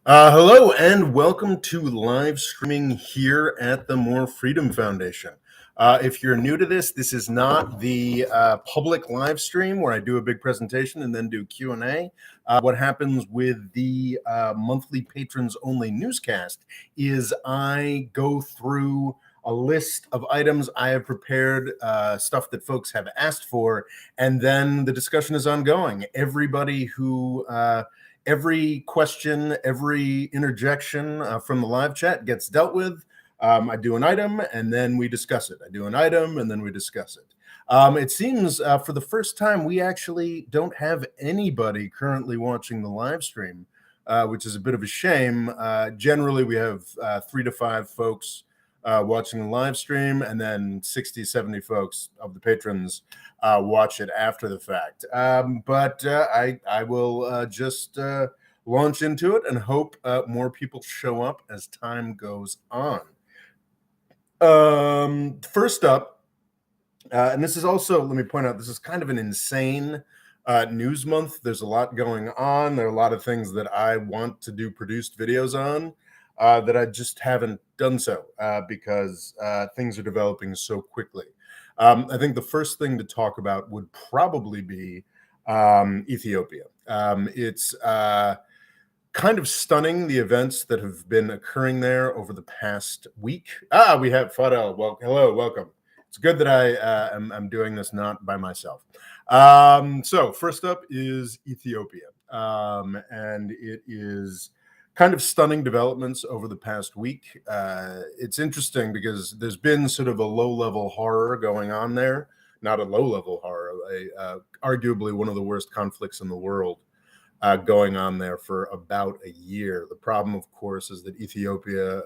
Hello and welcome to live streaming here at the More Freedom Foundation. If you're new to this, this is not the public live stream where I do a big presentation and then do Q&A. What happens with the monthly patrons only newscast is I go through a list of items I have prepared, stuff that folks have asked for, and then the discussion is ongoing. Every question, every interjection from the live chat gets dealt with. I do an item and then we discuss it. I do an item and then we discuss it. It seems for the first time we actually don't have anybody currently watching the live stream, which is a bit of a shame. Generally, we have 3 to 5 folks watching the live stream, and then 60, 70 folks of the patrons watch it after the fact. But I will just launch into it and hope more people show up as time goes on. First up, and this is also, let me point out, this is kind of an insane news month. There's a lot going on. There are a lot of things that I want to do produced videos on that I just haven't done so because things are developing so quickly. I think the first thing to talk about would probably be Ethiopia. It's kind of stunning, the events that have been occurring there over the past week. We have Fadel. Well, hello, welcome. It's good that I'm doing this not by myself. So first up is Ethiopia, and it is kind of stunning developments over the past week. It's interesting because there's been sort of a low-level horror going on there. Not a low-level horror, arguably one of the worst conflicts in the world going on there for about a year. The problem, of course, is that Ethiopia,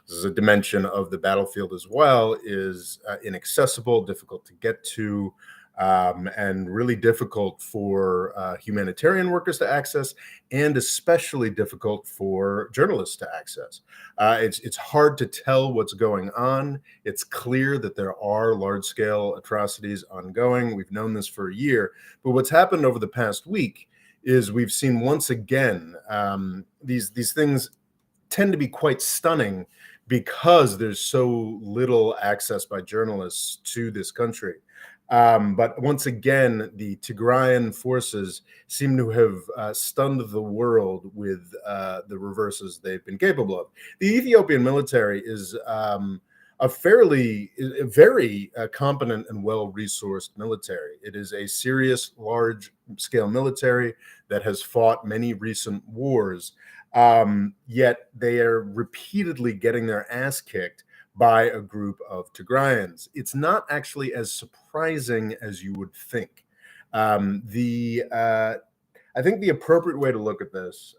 this is a dimension of the battlefield as well, is inaccessible, difficult to get to, and really difficult for humanitarian workers to access, and especially difficult for journalists to access. It's hard to tell what's going on. It's clear that there are large-scale atrocities ongoing. We've known this for a year, but what's happened over the past week is we've seen once again these things tend to be quite stunning because there's so little access by journalists to this country. But once again, the Tigrayan forces seem to have stunned the world with the reverses they've been capable of. The Ethiopian military is a very competent and well-resourced military. It is a serious, large-scale military that has fought many recent wars, yet they are repeatedly getting their ass kicked by a group of Tigrayans. It's not actually as surprising as you would think. I think the appropriate way to look at this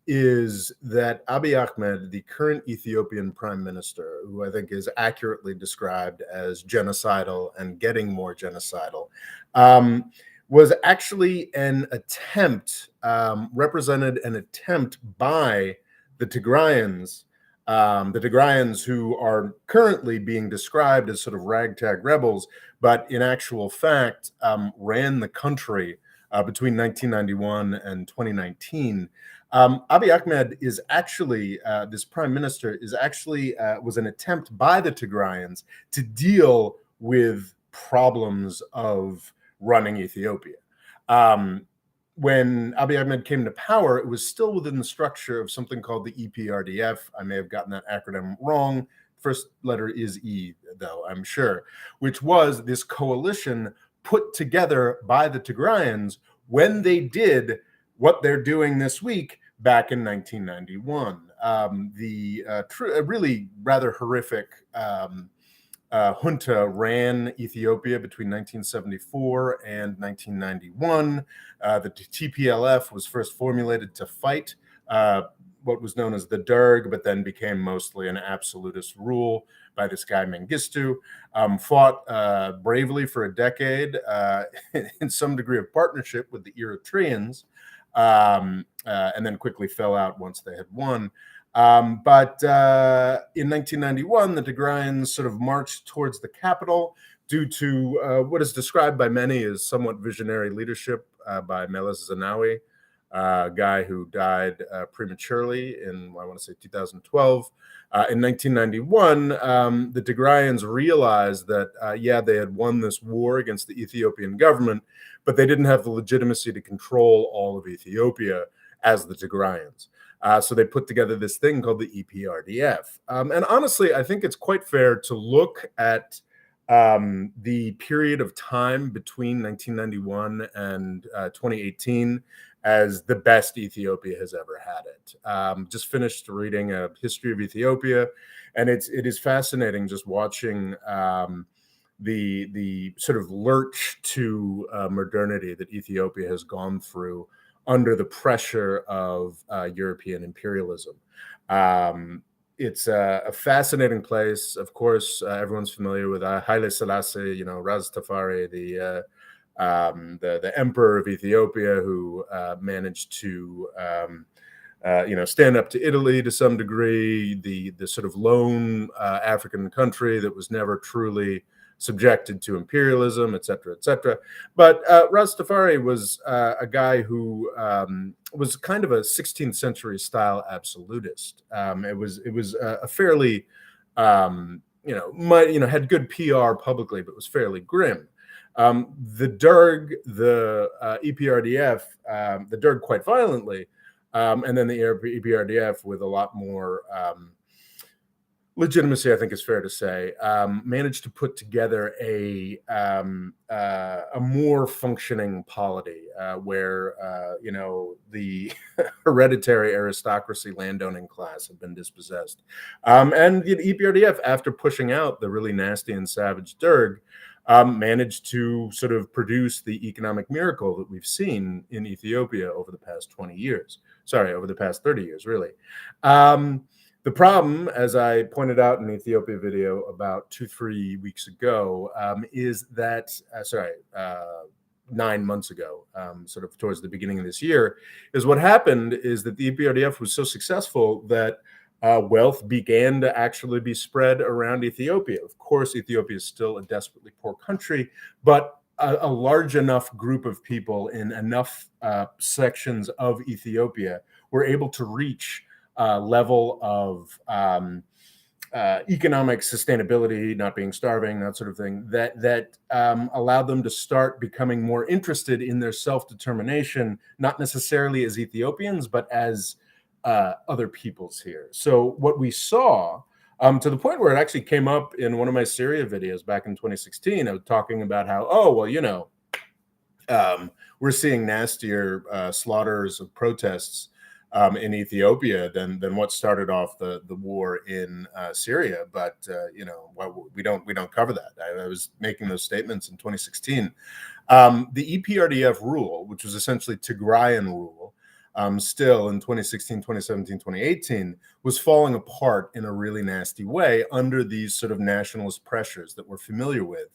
is that Abiy Ahmed, the current Ethiopian prime minister, who I think is accurately described as genocidal and getting more genocidal, was actually represented an attempt by the Tigrayans who are currently being described as sort of ragtag rebels, but in actual fact ran the country between 1991 and 2019. Abiy Ahmed is actually, this prime minister is actually, was an attempt by the Tigrayans to deal with problems of running Ethiopia. When Abiy Ahmed came to power, it was still within the structure of something called the EPRDF. I may have gotten that acronym wrong. First letter is E, though, I'm sure, which was this coalition put together by the Tigrayans when they did what they're doing this week back in 1991. Really rather horrific junta ran Ethiopia between 1974 and 1991. The TPLF was first formulated to fight what was known as the Derg, but then became mostly an absolutist rule by this guy Mengistu, fought bravely for a decade in some degree of partnership with the Eritreans, and then quickly fell out once they had won. But in 1991, the Tigrayans sort of marched towards the capital due to what is described by many as somewhat visionary leadership by Meles Zenawi. a guy who died prematurely in, I want to say, 2012. In 1991, the Tigrayans realized that, yeah, they had won this war against the Ethiopian government, but they didn't have the legitimacy to control all of Ethiopia as the Tigrayans. So they put together this thing called the EPRDF. And honestly, I think it's quite fair to look at the period of time between 1991 and 2018 as the best Ethiopia has ever had it. Just finished reading a history of Ethiopia, and it is fascinating just watching the sort of lurch to modernity that Ethiopia has gone through under the pressure of European imperialism. Um, it's a fascinating place. Of course, everyone's familiar with Haile Selassie, Ras Tafari, the emperor of Ethiopia, who managed to stand up to Italy to some degree, the sort of lone African country that was never truly subjected to imperialism, et cetera, et cetera. But Rastafari was a guy who was kind of a 16th century style absolutist. It was a fairly had good PR publicly, but was fairly grim. The Derg, the EPRDF, the Derg quite violently, and then the EPRDF with a lot more legitimacy, I think is fair to say, managed to put together a more functioning polity where the hereditary aristocracy landowning class had been dispossessed, and the EPRDF, after pushing out the really nasty and savage Derg, managed to sort of produce the economic miracle that we've seen in Ethiopia over the past 20 years. Sorry, over the past 30 years, really. The problem, as I pointed out in the Ethiopia video about 2-3 weeks ago, is that, 9 months ago, sort of towards the beginning of this year, is what happened is that the EPRDF was so successful that wealth began to actually be spread around Ethiopia. Of course, Ethiopia is still a desperately poor country, but a large enough group of people in enough sections of Ethiopia were able to reach level of economic sustainability, not being starving, that sort of thing, that allowed them to start becoming more interested in their self-determination, not necessarily as Ethiopians, but as other peoples here. So what we saw, to the point where it actually came up in one of my Syria videos back in 2016, I was talking about how, we're seeing nastier slaughters of protests in Ethiopia than what started off the war in Syria, but we don't cover that. I was making those statements in 2016. The EPRDF rule, which was essentially Tigrayan rule, still in 2016, 2017, 2018, was falling apart in a really nasty way under these sort of nationalist pressures that we're familiar with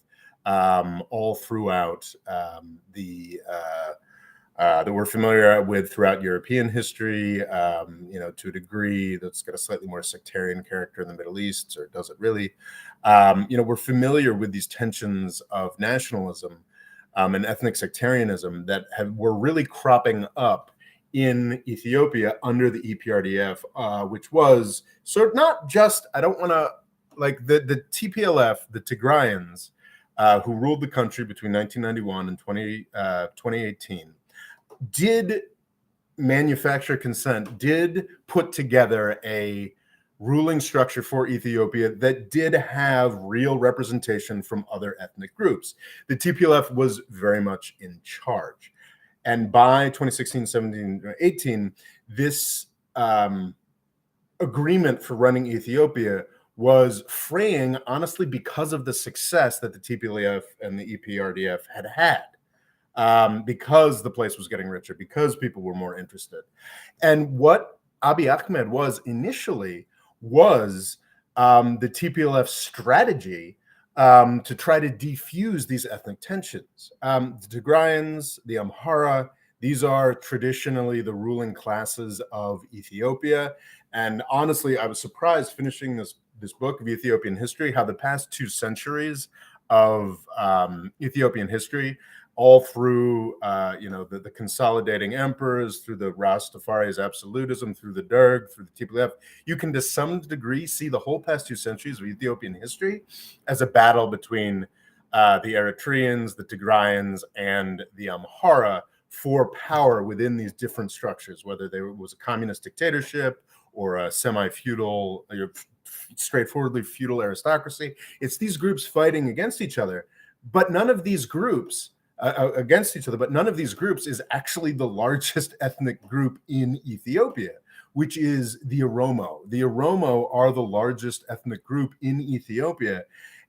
all throughout that we're familiar with throughout European history, to a degree that's got a slightly more sectarian character in the Middle East, or does it really? We're familiar with these tensions of nationalism and ethnic sectarianism that were really cropping up in Ethiopia under the EPRDF, which was sort of not just, I don't want to, like the TPLF, the Tigrayans, who ruled the country between 1991 and 2018, did manufacture consent, did put together a ruling structure for Ethiopia that did have real representation from other ethnic groups. The TPLF was very much in charge. And by 2016, 17, 18, this agreement for running Ethiopia was fraying, honestly, because of the success that the TPLF and the EPRDF had. Because the place was getting richer, because people were more interested. And what Abiy Ahmed was initially was the TPLF strategy to try to defuse these ethnic tensions. The Tigrayans, the Amhara, these are traditionally the ruling classes of Ethiopia. And honestly, I was surprised finishing this book of Ethiopian history, how the past 2 centuries of Ethiopian history all through the consolidating emperors, through the Rastafari's absolutism, through the Derg, through the TPLF. You can to some degree see the whole past 2 centuries of Ethiopian history as a battle between the Eritreans, the Tigrayans, and the Amhara for power within these different structures, whether there was a communist dictatorship or a semi-feudal, straightforwardly feudal aristocracy. It's these groups fighting against each other, but none of these groups but none of these groups is actually the largest ethnic group in Ethiopia, which is the Oromo. The Oromo are the largest ethnic group in Ethiopia,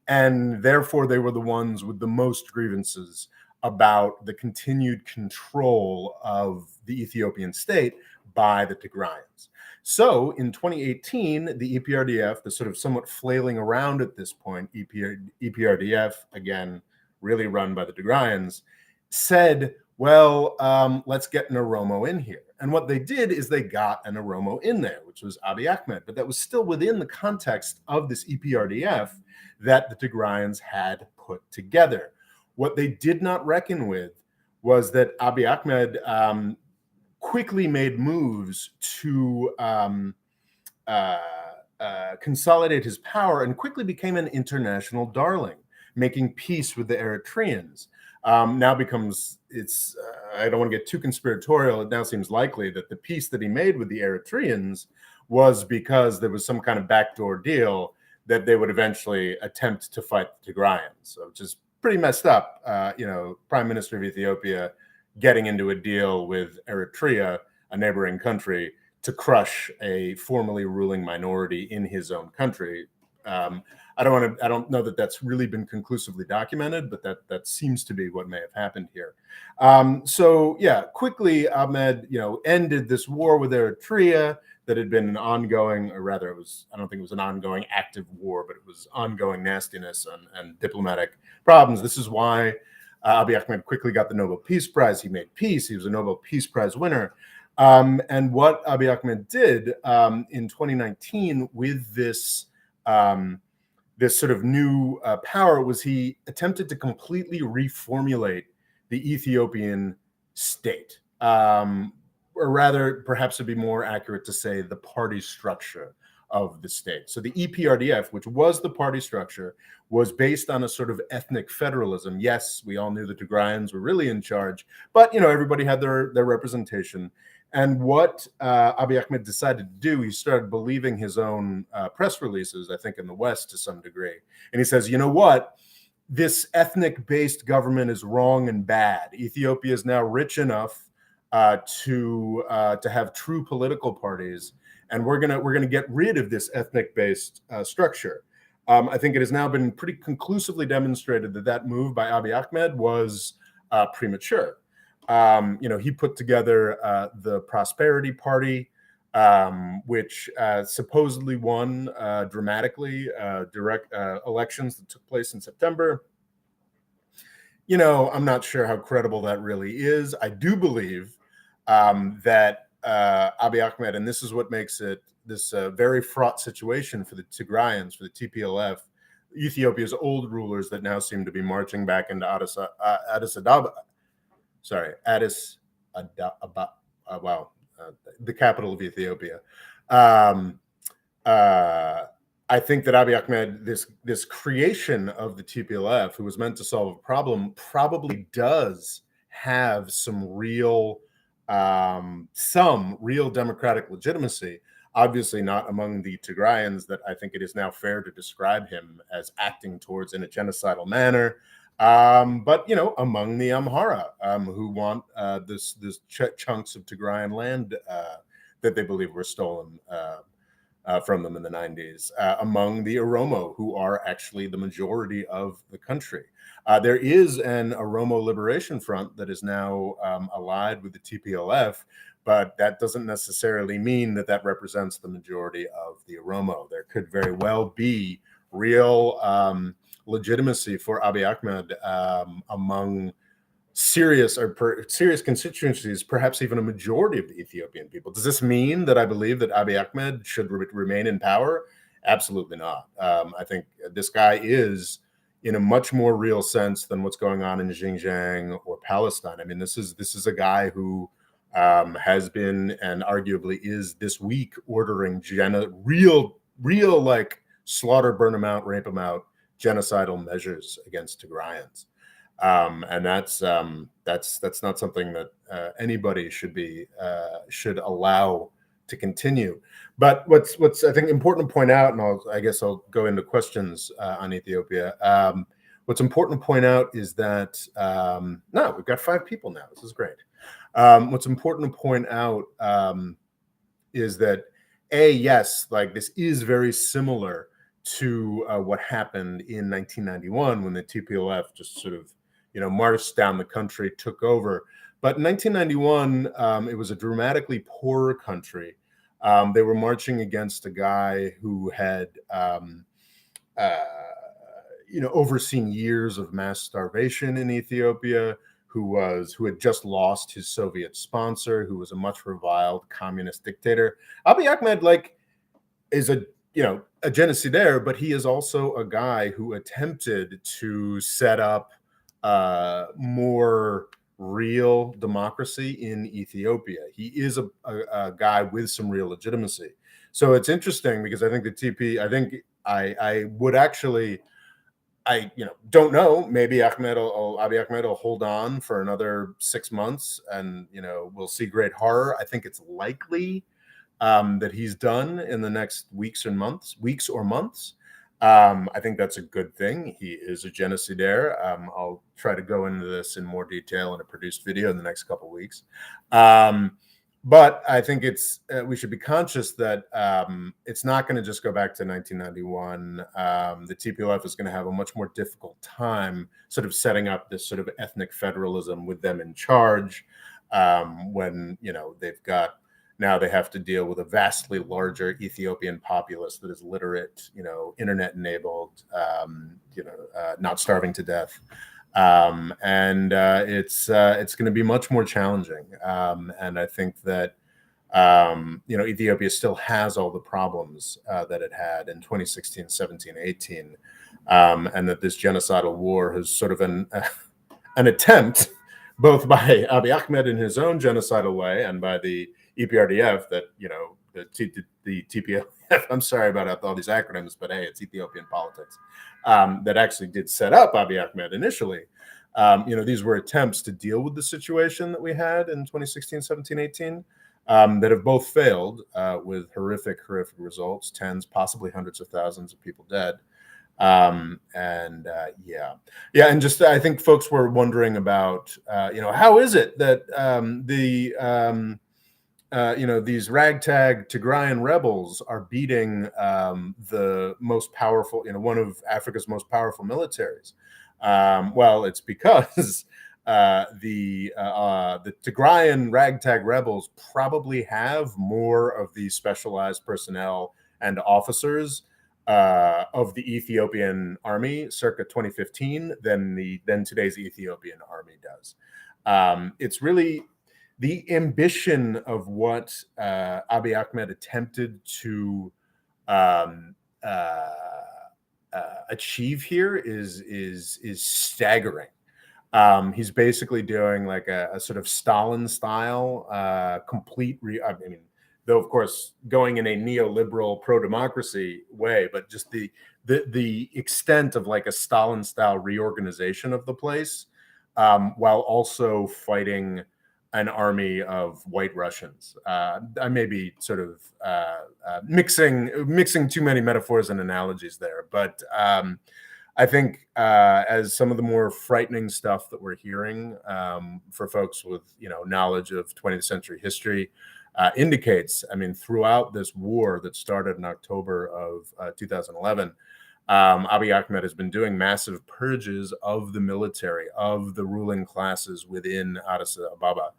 and therefore they were the ones with the most grievances about the continued control of the Ethiopian state by the Tigrayans. So in 2018, the EPRDF, the sort of somewhat flailing around at this point, EPRDF, again, really run by the Tigrayans, said, well, let's get an Oromo in here. And what they did is they got an Oromo in there, which was Abiy Ahmed, but that was still within the context of this EPRDF that the Tigrayans had put together. What they did not reckon with was that Abiy Ahmed quickly made moves to consolidate his power and quickly became an international darling, making peace with the Eritreans. Now becomes, I don't want to get too conspiratorial, it now seems likely that the peace that he made with the Eritreans was because there was some kind of backdoor deal that they would eventually attempt to fight the Tigrayans, which is pretty messed up. Prime Minister of Ethiopia getting into a deal with Eritrea, a neighboring country, to crush a formerly ruling minority in his own country. I don't know that that's really been conclusively documented, but that seems to be what may have happened here. Quickly Ahmed, ended this war with Eritrea that had been an ongoing, or rather I don't think it was an ongoing active war, but it was ongoing nastiness and diplomatic problems. This is why Abiy Ahmed quickly got the Nobel Peace Prize. He made peace. He was a Nobel Peace Prize winner. And what Abiy Ahmed did in 2019 with this sort of new power was he attempted to completely reformulate the Ethiopian state. Or rather, perhaps it'd be more accurate to say the party structure of the state. So the EPRDF, which was the party structure, was based on a sort of ethnic federalism. Yes, we all knew the Tigrayans were really in charge, but everybody had their representation. And what Abiy Ahmed decided to do, he started believing his own press releases, I think in the West to some degree. And he says, you know what? This ethnic-based government is wrong and bad. Ethiopia is now rich enough to have true political parties, and we're gonna get rid of this ethnic-based structure. I think it has now been pretty conclusively demonstrated that move by Abiy Ahmed was premature. He put together the Prosperity Party, which supposedly won dramatically direct elections that took place in September. I'm not sure how credible that really is. I do believe that Abiy Ahmed, and this is what makes it this very fraught situation for the Tigrayans, for the TPLF, Ethiopia's old rulers that now seem to be marching back into Addis Ababa. The capital of Ethiopia. I think that Abiy Ahmed, this creation of the TPLF, who was meant to solve a problem, probably does have some real democratic legitimacy. Obviously not among the Tigrayans, that I think it is now fair to describe him as acting towards in a genocidal manner. But among the Amhara, who want this chunks of Tigrayan land that they believe were stolen from them in the 90s, among the Oromo, who are actually the majority of the country. There is an Oromo Liberation Front that is now allied with the TPLF, but that doesn't necessarily mean that represents the majority of the Oromo. There could very well be real legitimacy for Abiy Ahmed among serious constituencies, perhaps even a majority of the Ethiopian people. Does this mean that I believe that Abiy Ahmed should remain in power? Absolutely not. I think this guy is, in a much more real sense than what's going on in Xinjiang or Palestine. I mean, this is a guy who has been and arguably is this week ordering real like slaughter, burn them out, rape them out, genocidal measures against Tigrayans. And that's not something that anybody should allow to continue. But what's I think important to point out, and I guess I'll go into questions on Ethiopia. What's important to point out is that no, we've got 5 people now. This is great. What's important to point out is that yes, like this is very similar to what happened in 1991 when the TPLF just sort of marched down the country, took over. But in 1991, it was a dramatically poorer country. They were marching against a guy who had, overseen years of mass starvation in Ethiopia, who had just lost his Soviet sponsor, who was a much reviled communist dictator. Abiy Ahmed, is a genocidaire, but he is also a guy who attempted to set up more real democracy in Ethiopia. He is a guy with some real legitimacy. So it's interesting because I think the TP, I would actually, don't know. Maybe Abiy Ahmed will hold on for another 6 months, and we'll see great horror. I think it's likely that he's done in the next weeks or months. I think that's a good thing. He is a genocidaire. I'll try to go into this in more detail in a produced video in the next couple of weeks. But I think we should be conscious that it's not going to just go back to 1991. The TPLF is going to have a much more difficult time sort of setting up this sort of ethnic federalism with them in charge when now they have to deal with a vastly larger Ethiopian populace that is literate, internet enabled, not starving to death. And it's going to be much more challenging. And I think that, Ethiopia still has all the problems that it had in 2016, 17, 18. And that this genocidal war has sort of an attempt, both by Abiy Ahmed in his own genocidal way and by the EPRDF, that the TPLF. I'm sorry about all these acronyms, but hey, it's Ethiopian politics. That actually did set up Abiy Ahmed initially. These were attempts to deal with the situation that we had in 2016, 17, 18, that have both failed with horrific results, tens, possibly hundreds of thousands of people dead. And just I think folks were wondering about, how is it that these ragtag Tigrayan rebels are beating the most powerful, one of Africa's most powerful militaries. Well, it's because the Tigrayan ragtag rebels probably have more of the specialized personnel and officers of the Ethiopian army circa 2015 than today's Ethiopian army does. It's really the ambition of what Abiy Ahmed attempted to achieve here is staggering. He's basically doing like a sort of Stalin style complete. Though of course going in a neoliberal pro-democracy way, but just the extent of like a Stalin style reorganization of the place, while also fighting an army of white Russians. I may be sort of mixing too many metaphors and analogies there, but I think as some of the more frightening stuff that we're hearing for folks with knowledge of 20th century history indicates, throughout this war that started in October of 2011, Abiy Ahmed has been doing massive purges of the military, of the ruling classes within Addis Ababa.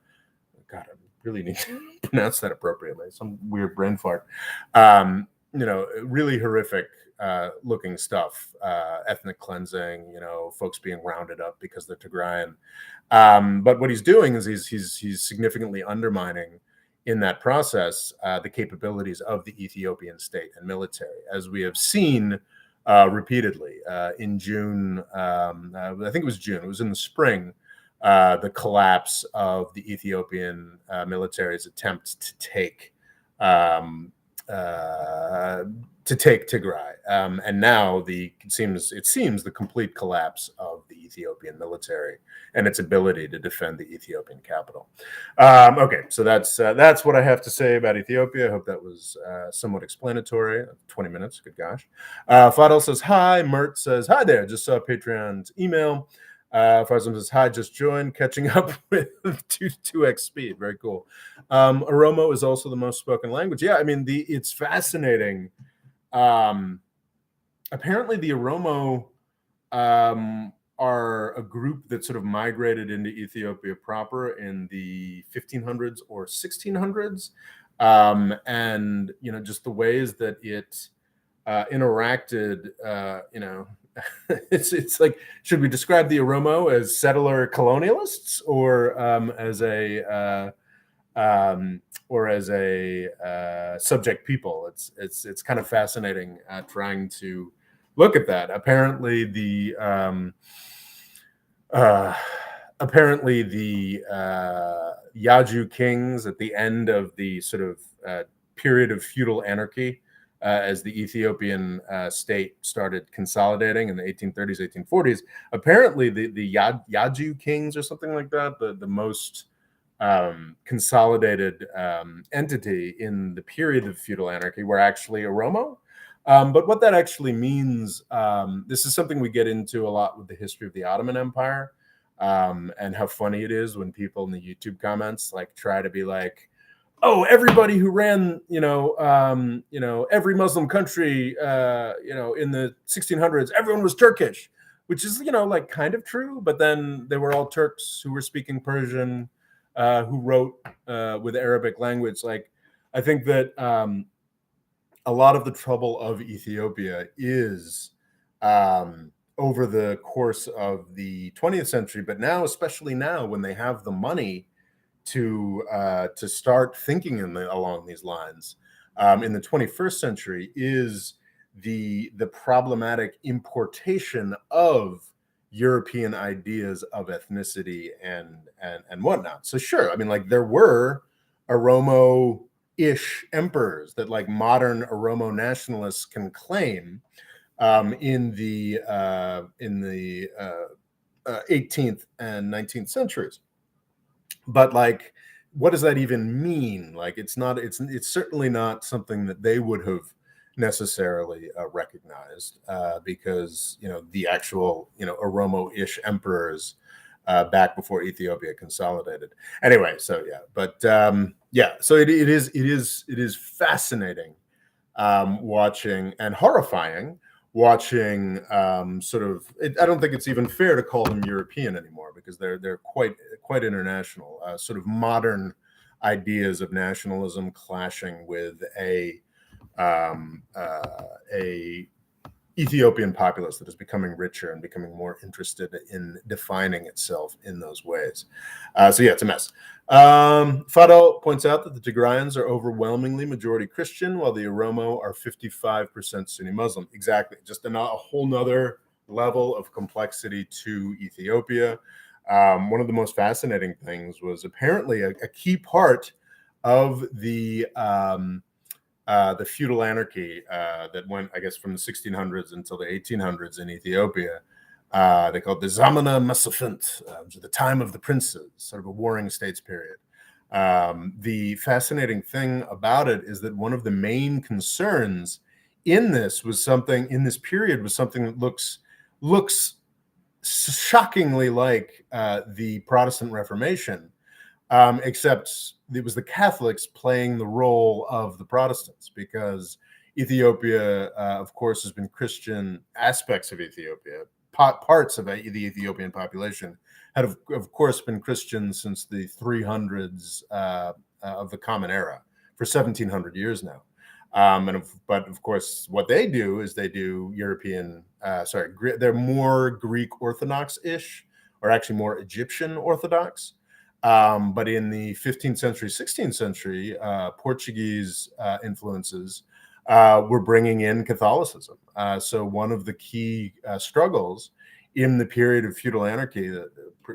God, I really need to pronounce that appropriately. Some weird brain fart. Really horrific looking stuff, ethnic cleansing, folks being rounded up because they're Tigrayan. But what he's doing is he's significantly undermining in that process the capabilities of the Ethiopian state and military. As we have seen repeatedly. In June, I think it was June, it was in the spring, the collapse of the Ethiopian military's attempt um, uh, to take Tigray, and now it seems the complete collapse of the Ethiopian military and its ability to defend the Ethiopian capital. Okay, so that's what I have to say about Ethiopia. I hope that was somewhat explanatory. 20 minutes, good gosh. Fadel says hi. Mert says hi there. Just saw Patreon's email. Farzam says hi. Just joined, catching up with 2x speed. Very cool. Oromo is also the most spoken language. Yeah, I mean it's fascinating. Apparently, the Oromo are a group that sort of migrated into Ethiopia proper in the 1500s or 1600s, and just the ways that it interacted. It's like, should we describe the Oromo as settler colonialists or as a subject people? It's kind of fascinating trying to look at that. Apparently, the Yaju kings at the end of the sort of period of feudal anarchy, as the Ethiopian state started consolidating in the 1830s, 1840s. Apparently, the Yaju kings or something like that, the most consolidated entity in the period of feudal anarchy, were actually Oromo. But what that actually means, this is something we get into a lot with the history of the Ottoman Empire, and how funny it is when people in the YouTube comments try to be like, oh, everybody who ran, every Muslim country, in the 1600s, everyone was Turkish, which is, kind of true. But then they were all Turks who were speaking Persian, who wrote with Arabic language. I think that a lot of the trouble of Ethiopia is over the course of the 20th century, but now, especially now, when they have the money to start thinking along these lines, in the 21st century, is the problematic importation of European ideas of ethnicity and whatnot. So sure, I mean, there were Oromo-ish emperors that modern Oromo nationalists can claim in the 18th and 19th centuries. But what does that even mean? It's certainly not something that they would have necessarily recognized, because the actual Oromo-ish emperors back before Ethiopia consolidated. Anyway, so yeah, but so it is fascinating watching, and horrifying watching, I don't think it's even fair to call them European anymore, because they're quite international. Sort of modern ideas of nationalism clashing with a Ethiopian populace that is becoming richer and becoming more interested in defining itself in those ways. So yeah, it's a mess. Fadel points out that the Tigrayans are overwhelmingly majority Christian, while the Oromo are 55% Sunni Muslim. Exactly, just a whole nother level of complexity to Ethiopia. One of the most fascinating things was apparently a key part of the feudal anarchy that went, I guess, from the 1600s until the 1800s in Ethiopia. They called the Zamana Masafint, the time of the princes, sort of a warring states period. The fascinating thing about it is that one of the main concerns in this period was something that looks shockingly like the Protestant Reformation, except it was the Catholics playing the role of the Protestants, because Ethiopia, of course, has been Christian. Aspects of Ethiopia, parts of the Ethiopian population, have of course been Christian since the 300s of the Common Era, for 1700 years now. But of course, what they do is they do European, they're more Greek Orthodox-ish, or actually more Egyptian Orthodox. But in the 15th century, 16th century, Portuguese influences were bringing in Catholicism. So one of the key struggles in the period of feudal anarchy that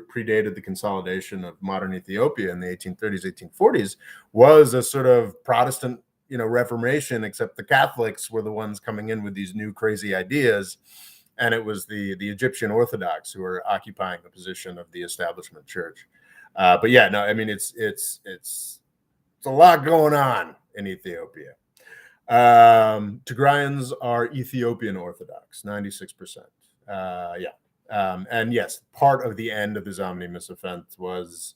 predated the consolidation of modern Ethiopia in the 1830s, 1840s was a sort of Protestant, Reformation, except the Catholics were the ones coming in with these new crazy ideas. And it was the Egyptian Orthodox who were occupying the position of the establishment church. But yeah, no, I mean, it's a lot going on in Ethiopia. Tigrayans are Ethiopian Orthodox, 96%. And yes, part of the end of the Zamni Misafent was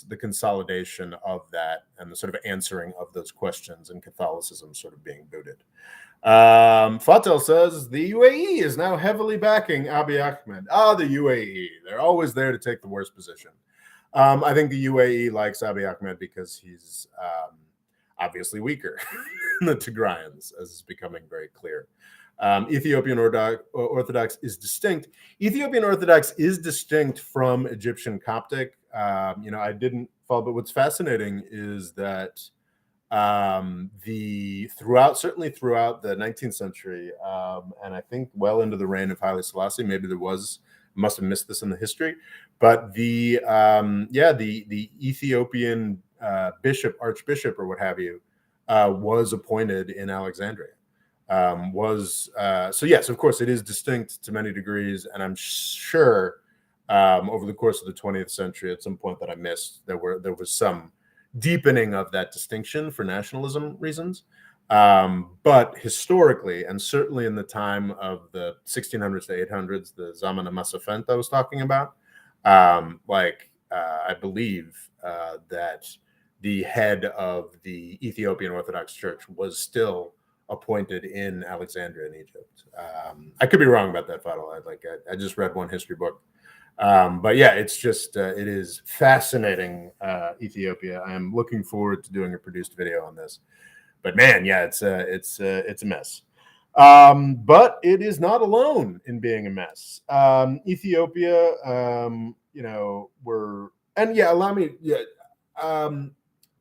the consolidation of that and the sort of answering of those questions, and Catholicism sort of being booted. Fatel says the UAE is now heavily backing Abiy Ahmed. The UAE, they're always there to take the worst position. I think the UAE likes Abiy Ahmed because he's obviously weaker than the Tigrayans, as is becoming very clear. Ethiopian Orthodox is distinct. Ethiopian Orthodox is distinct from Egyptian Coptic. I didn't follow, but what's fascinating is that certainly throughout the 19th century, and I think well into the reign of Haile Selassie, maybe must have missed this in the history, but the Ethiopian archbishop or what have you was appointed in Alexandria. So yes, of course, it is distinct to many degrees, and I'm sure over the course of the 20th century, at some point that I missed, there was some deepening of that distinction for nationalism reasons. But historically, and certainly in the time of the 1600s to 800s, the Zaman Masafent I was talking about, I believe that the head of the Ethiopian Orthodox Church was still appointed in Alexandria in Egypt. I could be wrong about that, Fadl. I just read one history book. But yeah, it's just it is fascinating, Ethiopia. I'm looking forward to doing a produced video on this. But man, yeah, it's a mess. But it is not alone in being a mess. Ethiopia,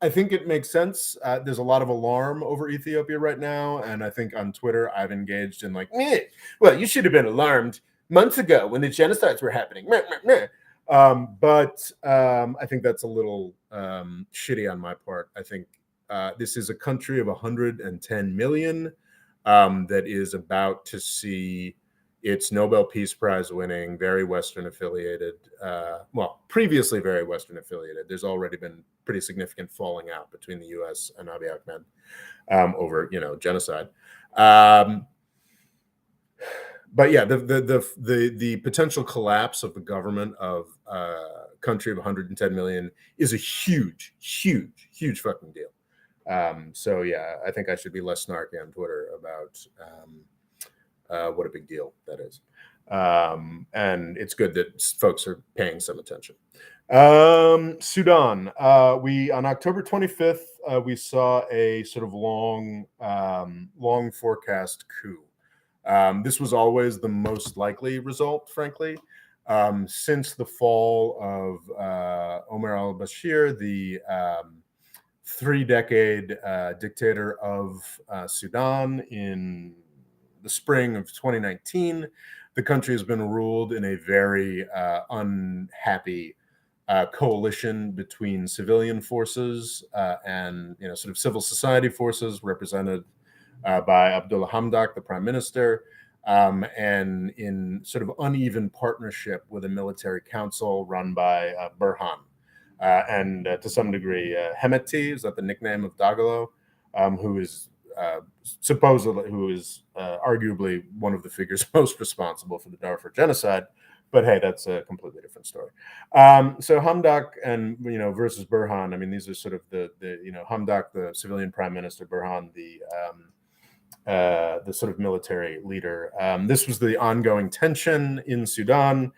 I think it makes sense. There's a lot of alarm over Ethiopia right now, and I think on Twitter I've engaged in well, you should have been alarmed months ago when the genocides were happening. But I think that's a little shitty on my part. I think this is a country of 110 million that is about to see its Nobel Peace Prize winning, very Western affiliated, previously very Western affiliated. There's already been pretty significant falling out between the U.S. and Abiy Ahmed over, genocide. But yeah, the potential collapse of the government of a country of 110 million is a huge, huge, huge fucking deal. So yeah, I think I should be less snarky on Twitter about what a big deal that is. And it's good that folks are paying some attention. Sudan, on October 25th, we saw a sort of long forecast coup. This was always the most likely result, frankly. Since the fall of Omar al-Bashir, the 3-decade dictator of Sudan, in the spring of 2019, the country has been ruled in a very unhappy coalition between civilian forces and sort of civil society forces represented by Abdullah Hamdok, the prime minister, and in sort of uneven partnership with a military council run by Burhan. And to some degree, Hemeti, is that the nickname of Dagalo, who is arguably one of the figures most responsible for the Darfur genocide. But hey, that's a completely different story. So Hamdok and versus Burhan. I mean, these are sort of the Hamdok, the civilian prime minister, Burhan, the sort of military leader. This was the ongoing tension in Sudan.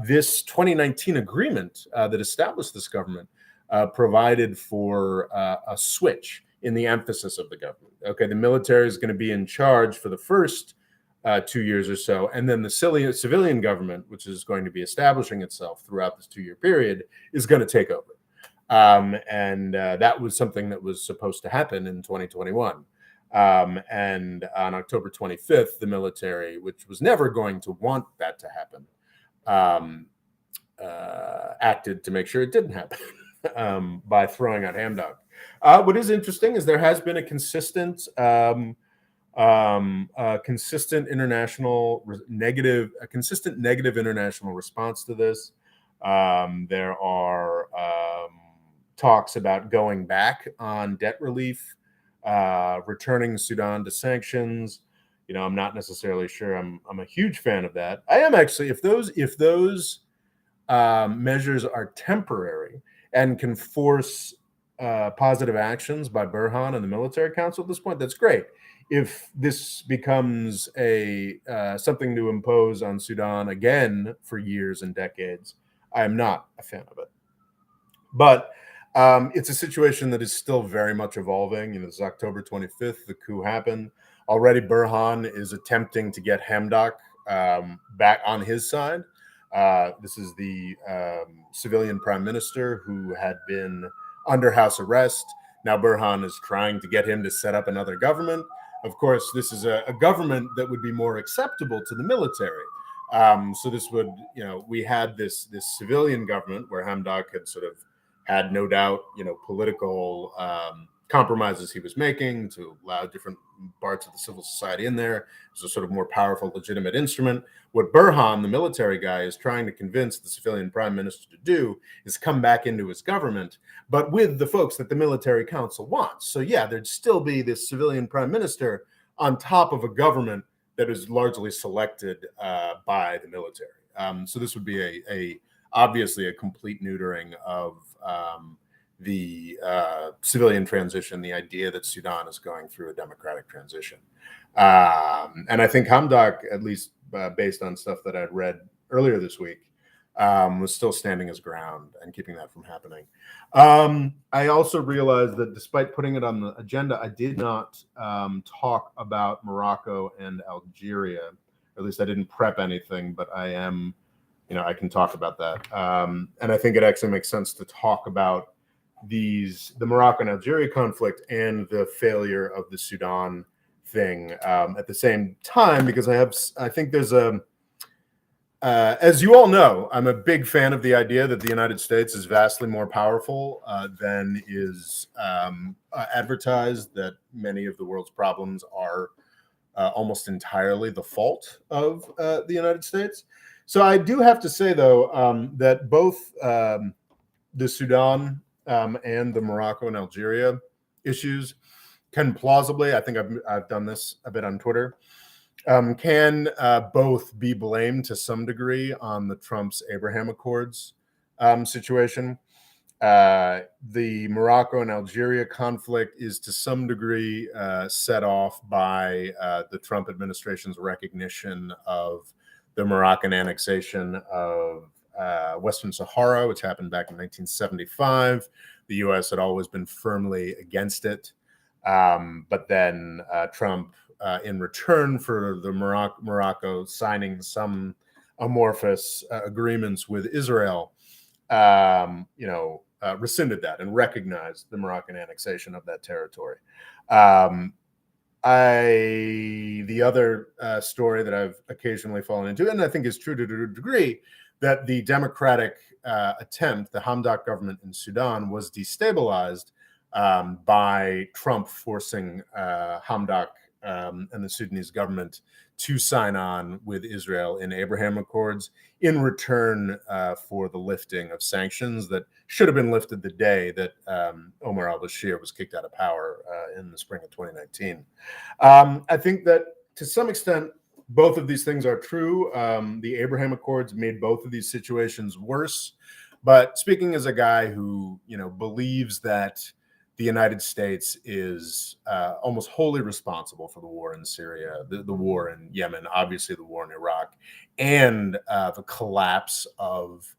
This 2019 agreement that established this government provided for a switch in the emphasis of the government. Okay, the military is going to be in charge for the first 2 years or so, and then the civilian government, which is going to be establishing itself throughout this 2-year period, is going to take over. And that was something that was supposed to happen in 2021. And on October 25th, the military, which was never going to want that to happen, acted to make sure it didn't happen by throwing out Hamdok. What is interesting is there has been a consistent negative international response to this. There are talks about going back on debt relief, returning Sudan to sanctions. I'm not necessarily sure I'm a huge fan of that. I am actually, if those measures are temporary and can force positive actions by Burhan and the military council at this point, that's great. If this becomes a something to impose on Sudan again for years and decades, I am not a fan of it. But it's a situation that is still very much evolving. It's October 25th, the coup happened. Already Burhan is attempting to get Hamdok back on his side. This is the civilian prime minister who had been under house arrest. Now Burhan is trying to get him to set up another government. Of course, this is a government that would be more acceptable to the military. So this would, we had this civilian government where Hamdok had sort of had no doubt, political compromises he was making to allow different parts of the civil society in there. It was a sort of more powerful, legitimate instrument. What Burhan, the military guy, is trying to convince the civilian prime minister to do is come back into his government, but with the folks that the military council wants. So yeah, there'd still be this civilian prime minister on top of a government that is largely selected by the military. So this would be obviously a complete neutering of the civilian transition, the idea that Sudan is going through a democratic transition. And I think Hamdok, at least based on stuff that I'd read earlier this week, was still standing his ground and keeping that from happening. I also realized that despite putting it on the agenda, I did not talk about Morocco and Algeria. Or at least I didn't prep anything, but I am, I can talk about that. And I think it actually makes sense to talk about the Morocco and Algeria conflict and the failure of the Sudan thing at the same time, because I think there's as you all know, I'm a big fan of the idea that the United States is vastly more powerful than is advertised, that many of the world's problems are almost entirely the fault of the United States. So I do have to say, though, that both the Sudan and the Morocco and Algeria issues can plausibly, I think I've done this a bit on Twitter, can both be blamed to some degree on the Trump's Abraham Accords situation. The Morocco and Algeria conflict is to some degree set off by the Trump administration's recognition of the Moroccan annexation of Western Sahara, which happened back in 1975. The U.S. had always been firmly against it. But then Trump, in return for the Morocco signing some amorphous agreements with Israel, rescinded that and recognized the Moroccan annexation of that territory. The other story that I've occasionally fallen into, and I think is true to a degree, that the democratic attempt, the Hamdok government in Sudan, was destabilized by Trump forcing Hamdok and the Sudanese government to sign on with Israel in Abraham Accords in return for the lifting of sanctions that should have been lifted the day that Omar al-Bashir was kicked out of power in the spring of 2019. I think that to some extent, both of these things are true. The Abraham Accords made both of these situations worse. But speaking as a guy who, believes that the United States is almost wholly responsible for the war in Syria, the war in Yemen, obviously the war in Iraq, and the collapse of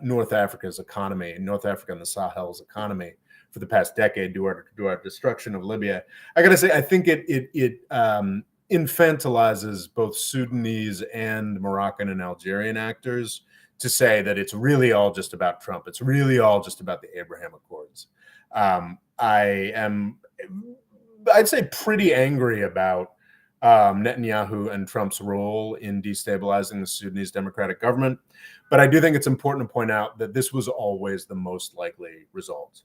North Africa's economy, North Africa and the Sahel's economy for the past decade due to our destruction of Libya. I got to say, I think it infantilizes both Sudanese and Moroccan and Algerian actors to say that it's really all just about Trump. It's really all just about the Abraham Accords. I am, I'd say, pretty angry about Netanyahu and Trump's role in destabilizing the Sudanese democratic government. But I do think it's important to point out that this was always the most likely result.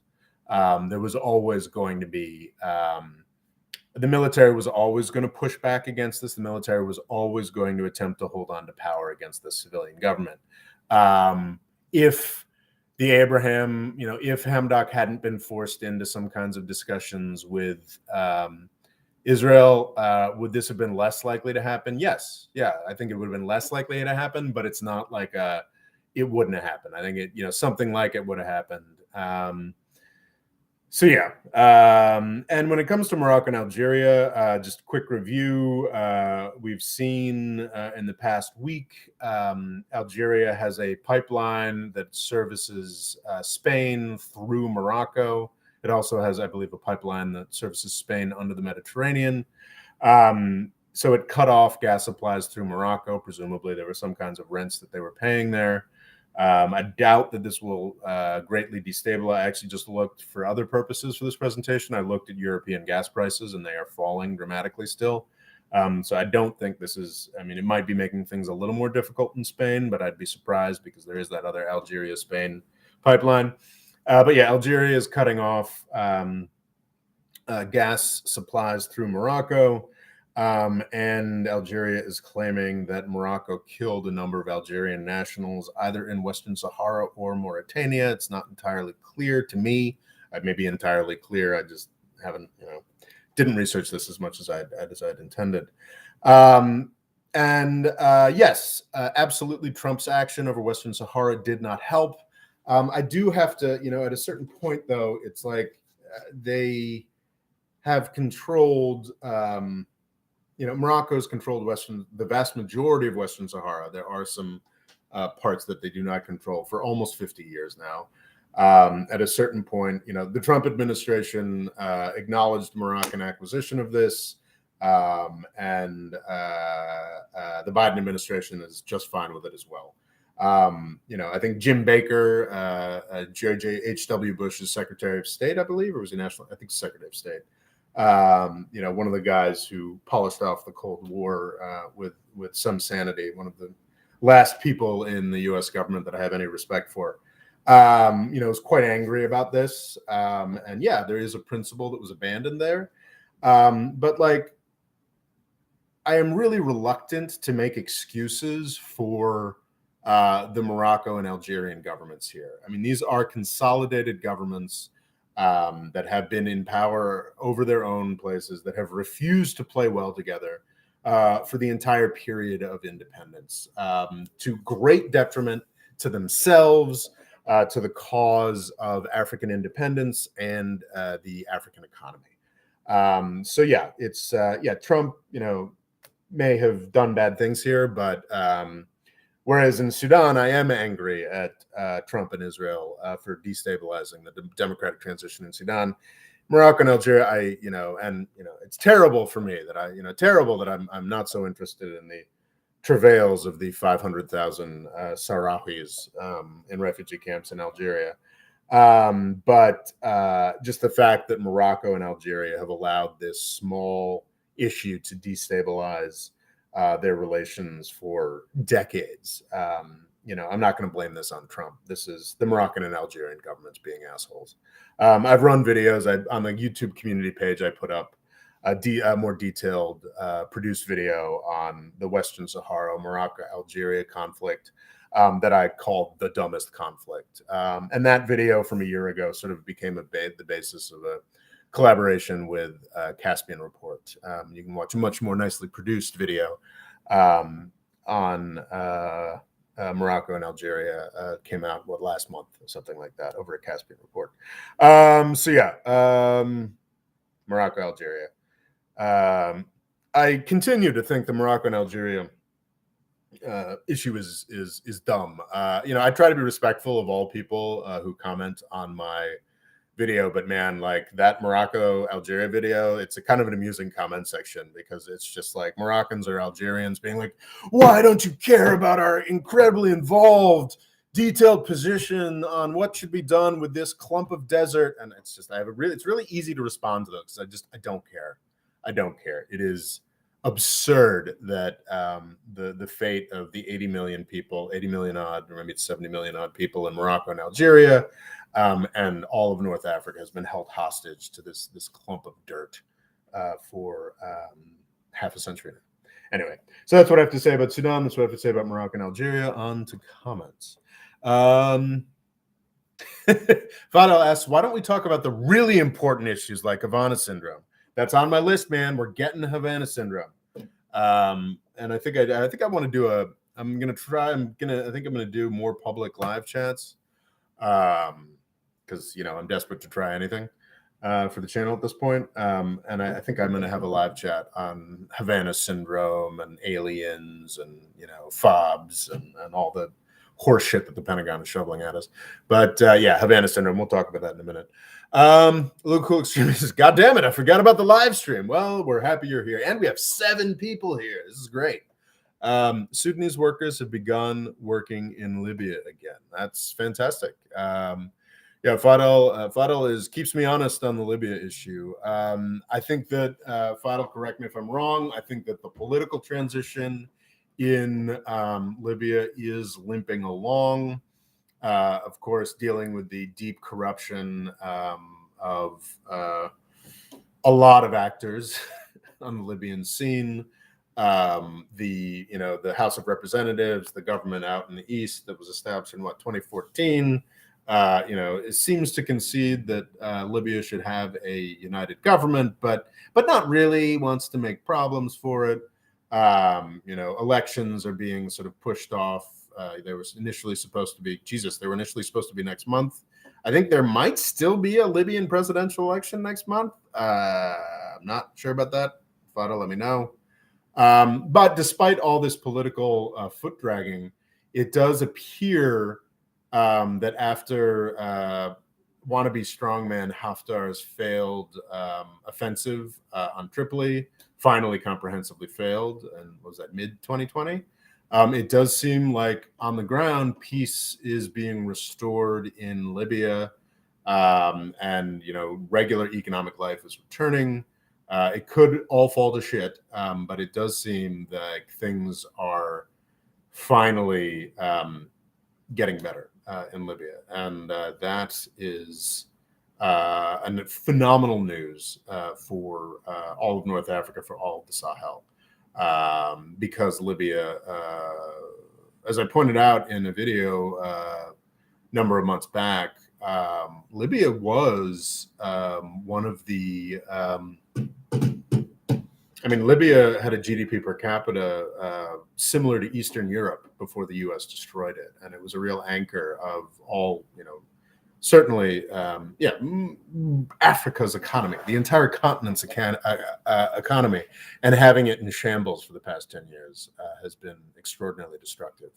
There was always going to be, the military was always going to push back against this. The military was always going to attempt to hold on to power against the civilian government. If the Abraham, if Hamdok hadn't been forced into some kinds of discussions with Israel, would this have been less likely to happen? Yes. Yeah, I think it would have been less likely to happen, but it's not like it wouldn't have happened. I think something like it would have happened. So yeah, and when it comes to Morocco and Algeria, just a quick review. We've seen in the past week, Algeria has a pipeline that services Spain through Morocco. It also has, I believe, a pipeline that services Spain under the Mediterranean. So it cut off gas supplies through Morocco. Presumably there were some kinds of rents that they were paying there. I doubt that this will greatly destabilize. I actually just looked for other purposes for this presentation. I looked at European gas prices, and they are falling dramatically still. So I don't think this is, it might be making things a little more difficult in Spain, but I'd be surprised because there is that other Algeria-Spain pipeline. But yeah, Algeria is cutting off gas supplies through Morocco. And Algeria is claiming that Morocco killed a number of Algerian nationals, either in Western Sahara or Mauritania. It's not entirely clear to me. It may be entirely clear. I just haven't, didn't research this as much as I'd intended. Yes, absolutely, Trump's action over Western Sahara did not help. I do have to, at a certain point, though, it's like they have controlled. Morocco's controlled the vast majority of Western Sahara. There are some parts that they do not control for almost 50 years now. At a certain point, the Trump administration acknowledged Moroccan acquisition of this, and the Biden administration is just fine with it as well. I think Jim Baker, George H.W. Bush's Secretary of State, I believe, or was he national? I think Secretary of State. One of the guys who polished off the Cold War with some sanity, one of the last people in the U.S. government that I have any respect for, was quite angry about this. And yeah, there is a principle that was abandoned there. But I am really reluctant to make excuses for the Morocco and Algerian governments here. These are consolidated governments that have been in power over their own places, that have refused to play well together for the entire period of independence, to great detriment to themselves, to the cause of African independence and the African economy. So yeah, it's Trump, may have done bad things here, but whereas in Sudan, I am angry at Trump and Israel for destabilizing the democratic transition in Sudan. Morocco and Algeria, it's terrible for me that I'm not so interested in the travails of the 500,000 Sahrawis in refugee camps in Algeria. But just the fact that Morocco and Algeria have allowed this small issue to destabilize their relations for decades. I'm not going to blame this on Trump. This is the Moroccan and Algerian governments being assholes. I've run videos on the YouTube community page. I put up a more detailed produced video on the Western Sahara, Morocco-Algeria conflict that I called the dumbest conflict. And that video from a year ago sort of became the basis of a collaboration with Caspian Report. You can watch a much more nicely produced video on Morocco and Algeria. Came out last month or something like that over at Caspian Report. Morocco, Algeria. I continue to think the Morocco and Algeria issue is dumb. I try to be respectful of all people who comment on my video, but man, like that Morocco Algeria video, it's a kind of an amusing comment section because it's just like Moroccans or Algerians being like, why don't you care about our incredibly involved, detailed position on what should be done with this clump of desert? And it's just, it's really easy to respond to those. I don't care. I don't care. It is absurd that the fate of the 80 million people, 80 million odd, or maybe it's 70 million odd people in Morocco and Algeria, and all of North Africa has been held hostage to this clump of dirt for half a century now. Anyway, so that's what I have to say about Sudan. That's what I have to say about Morocco and Algeria. On to comments. Fadel asks, why don't we talk about the really important issues like Havana syndrome? That's on my list, man. We're getting Havana syndrome. And I think I want to do I think I'm going to do more public live chats. Because I'm desperate to try anything for the channel at this point. And I think I'm going to have a live chat on Havana syndrome and aliens and FOBs and all the horse shit that the Pentagon is shoveling at us. But yeah, Havana syndrome. We'll talk about that in a minute. Luke Cool Extremist says, God damn it, I forgot about the live stream. Well, we're happy you're here, and we have 7 people here. This is great. Sudanese workers have begun working in Libya again. That's fantastic. Yeah, Fadel keeps me honest on the Libya issue. I think that Fadel, correct me if I'm wrong, I think that the political transition in Libya is limping along. Of course, dealing with the deep corruption of a lot of actors on the Libyan scene. The House of Representatives, the government out in the east that was established in 2014. It seems to concede that Libya should have a united government, but not really wants to make problems for it. Elections are being sort of pushed off. They were initially supposed to be next month. I think there might still be a Libyan presidential election next month. I'm not sure about that. Fadel, let me know. But despite all this political foot dragging, it does appear that after wannabe strongman Haftar's failed offensive on Tripoli, finally comprehensively failed, and was that mid-2020? It does seem like on the ground, peace is being restored in Libya, and regular economic life is returning. It could all fall to shit, but it does seem like things are finally getting better in Libya, and that is phenomenal news for all of North Africa, for all of the Sahel. Because Libya, as I pointed out in a video a number of months back, Libya was one of the, Libya had a GDP per capita similar to Eastern Europe before the US destroyed it. And it was a real anchor of all, certainly, Africa's economy, the entire continent's economy, and having it in shambles for the past 10 years has been extraordinarily destructive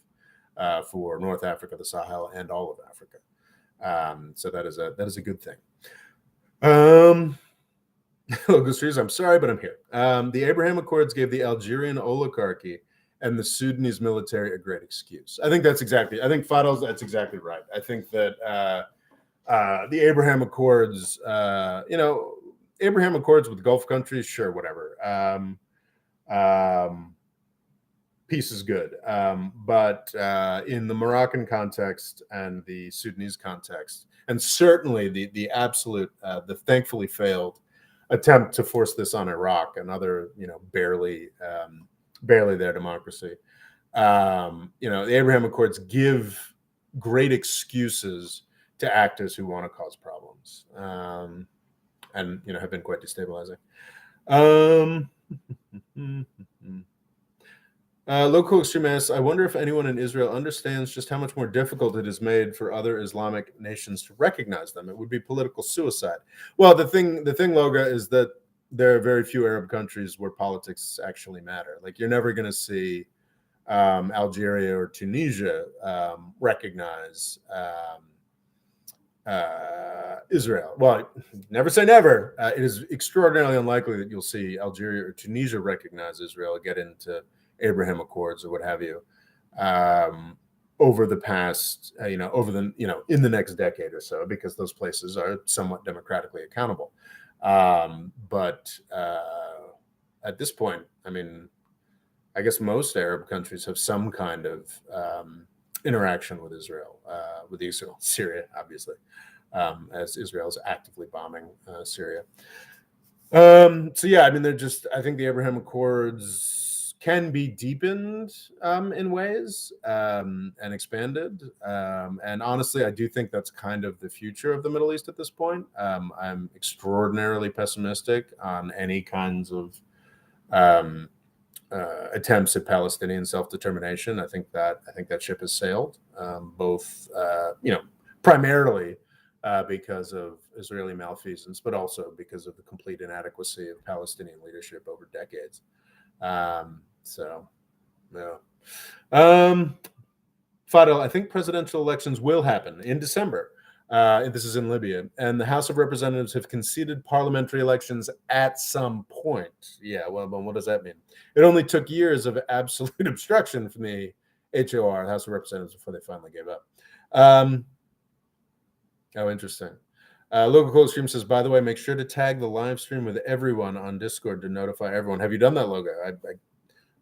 for North Africa, the Sahel, and all of Africa. So that is a good thing. I'm sorry, but I'm here. The Abraham Accords gave the Algerian oligarchy and the Sudanese military a great excuse. I think that's exactly right. I think that the Abraham Accords, Abraham Accords with Gulf countries, sure, whatever. Peace is good. But in the Moroccan context and the Sudanese context, and certainly the absolute, the thankfully failed attempt to force this on Iraq, another, barely their democracy. The Abraham Accords give great excuses to actors who want to cause problems, and have been quite destabilizing. Local extremists, I wonder if anyone in Israel understands just how much more difficult it is made for other Islamic nations to recognize them. It would be political suicide. Well, the thing, Loga, is that there are very few Arab countries where politics actually matter. Like, you're never going to see Algeria or Tunisia recognize Israel. Well, never say never. It is extraordinarily unlikely that you'll see Algeria or Tunisia recognize Israel, get into Abraham Accords or what have you, over the past, in the next decade or so, because those places are somewhat democratically accountable. But at this point, I mean, I guess most Arab countries have some kind of interaction with Israel, Syria, obviously, as Israel is actively bombing Syria. So yeah, I mean, I think the Abraham Accords can be deepened in ways and expanded. And honestly, I do think that's kind of the future of the Middle East at this point. I'm extraordinarily pessimistic on any kinds of attempts at Palestinian self-determination. I think that ship has sailed, both primarily because of Israeli malfeasance, but also because of the complete inadequacy of Palestinian leadership over decades. So, yeah. Fadel, I think presidential elections will happen in December. This is in Libya, and the House of Representatives have conceded parliamentary elections at some point. Yeah, well, what does that mean? It only took years of absolute obstruction from the HOR, the House of Representatives, before they finally gave up. Interesting. Local Cold Stream says, by the way, make sure to tag the live stream with everyone on Discord to notify everyone. Have you done that, Logo?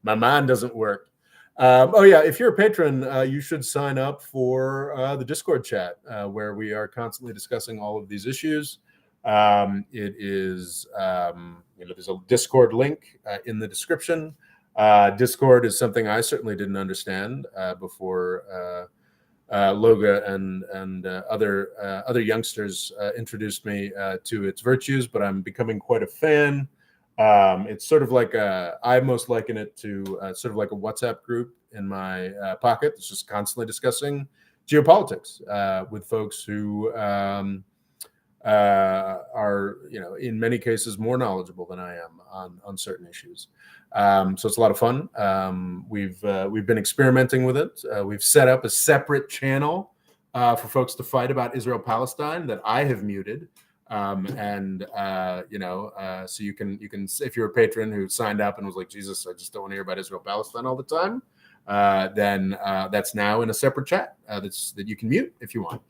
My mind doesn't work. If you're a patron, you should sign up for the Discord chat where we are constantly discussing all of these issues. It is, there's a Discord link in the description. Discord is something I certainly didn't understand before Loga and other youngsters introduced me to its virtues, but I'm becoming quite a fan. It's sort of like I most liken it to sort of like a WhatsApp group in my pocket. It's just constantly discussing geopolitics with folks who are, in many cases more knowledgeable than I am on certain issues. So it's a lot of fun. We've been experimenting with it. We've set up a separate channel for folks to fight about Israel-Palestine that I have muted. So you can, if you're a patron who signed up and was like, Jesus, I just don't want to hear about Israel-Palestine all the time, then that's now in a separate chat that you can mute if you want.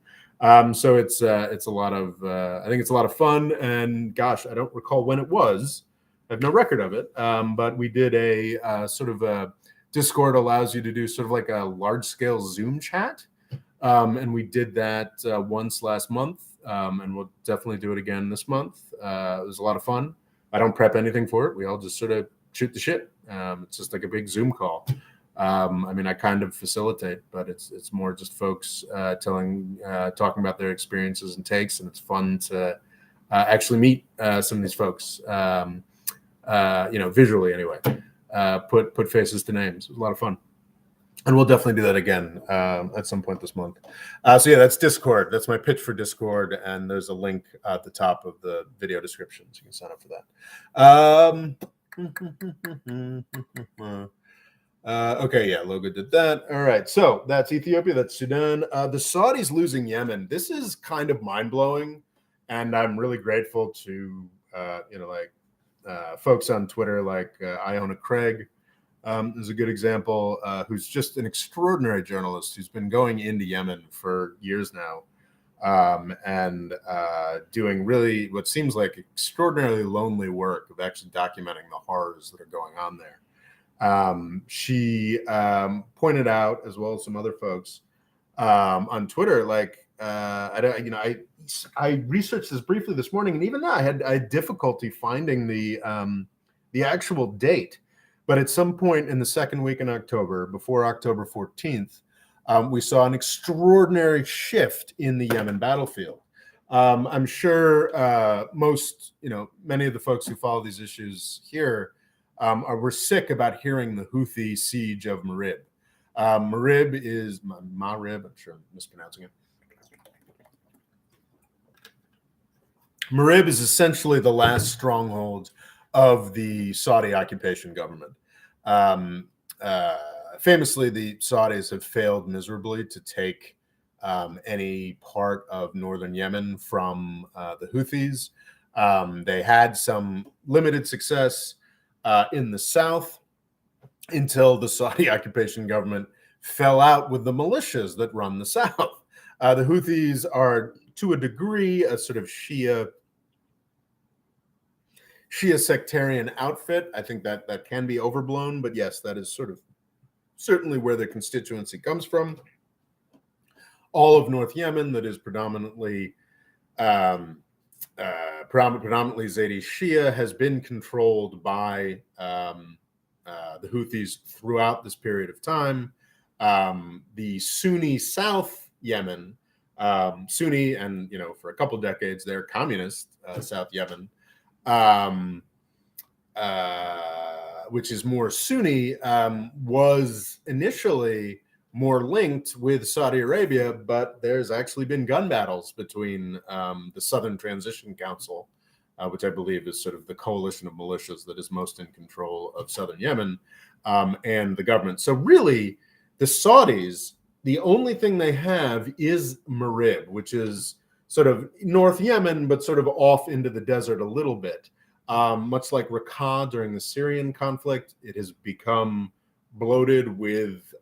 So it's a lot of I think it's a lot of fun, and gosh, I don't recall when it was. I have no record of it, but we did a sort of a Discord allows you to do sort of like a large scale Zoom chat, and we did that once last month. And we'll definitely do it again this month. It was a lot of fun. I don't prep anything for it. We all just sort of shoot the shit. It's just like a big Zoom call. I kind of facilitate, but it's more just folks talking about their experiences and takes, and it's fun to actually meet some of these folks, visually anyway. Put faces to names. It was a lot of fun. And we'll definitely do that again at some point this month. That's Discord. That's my pitch for Discord. And there's a link at the top of the video description, so you can sign up for that. Logo did that. All right. So that's Ethiopia. That's Sudan. The Saudis losing Yemen. This is kind of mind-blowing. And I'm really grateful to, folks on Twitter like Iona Craig. Is a good example, who's just an extraordinary journalist who's been going into Yemen for years now, and doing really what seems like extraordinarily lonely work of actually documenting the horrors that are going on there. She pointed out, as well as some other folks on Twitter, I researched this briefly this morning, and even though I had difficulty finding the actual date. But at some point in the second week in October, before October 14th, we saw an extraordinary shift in the Yemen battlefield. I'm sure many of the folks who follow these issues here were sick about hearing the Houthi siege of Marib. Marib is Marib. I'm sure I'm mispronouncing it. Marib is essentially the last stronghold of the Saudi occupation government. Famously, the Saudis have failed miserably to take any part of northern Yemen from the Houthis. They had some limited success in the south until the Saudi occupation government fell out with the militias that run the south. The Houthis are, to a degree, a sort of Shia sectarian outfit. I think that can be overblown, but yes, that is sort of certainly where their constituency comes from. All of North Yemen, that is predominantly Zaidi Shia, has been controlled by the Houthis throughout this period of time. The Sunni South Yemen, Sunni, and for a couple decades, they're communist South Yemen, which is more Sunni, was initially more linked with Saudi Arabia, but there's actually been gun battles between the Southern Transition Council, which I believe is sort of the coalition of militias that is most in control of southern Yemen, and the government. So really, the Saudis, the only thing they have is Marib, which is sort of North Yemen, but sort of off into the desert a little bit. Much like Raqqa during the Syrian conflict, it has become bloated with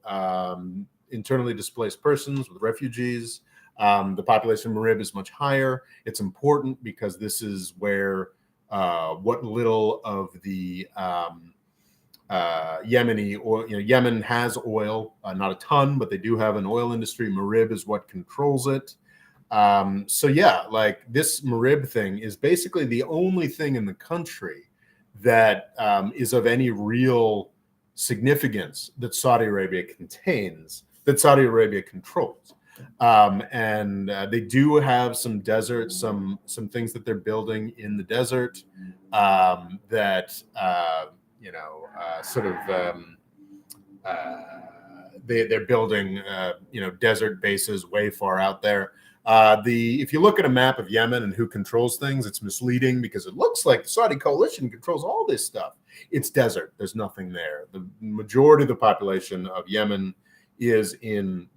internally displaced persons, with refugees. The population of Marib is much higher. It's important because this is where what little of the Yemeni oil, Yemen has oil, not a ton, but they do have an oil industry. Marib is what controls it. So yeah, like this Marib thing is basically the only thing in the country that is of any real significance that Saudi Arabia contains, that Saudi Arabia controls. And they do have some desert, some things that they're building in the desert that they're building desert bases way far out there. If you look at a map of Yemen and who controls things, it's misleading because it looks like the Saudi coalition controls all this stuff. It's desert. There's nothing there. The majority of the population of Yemen is in,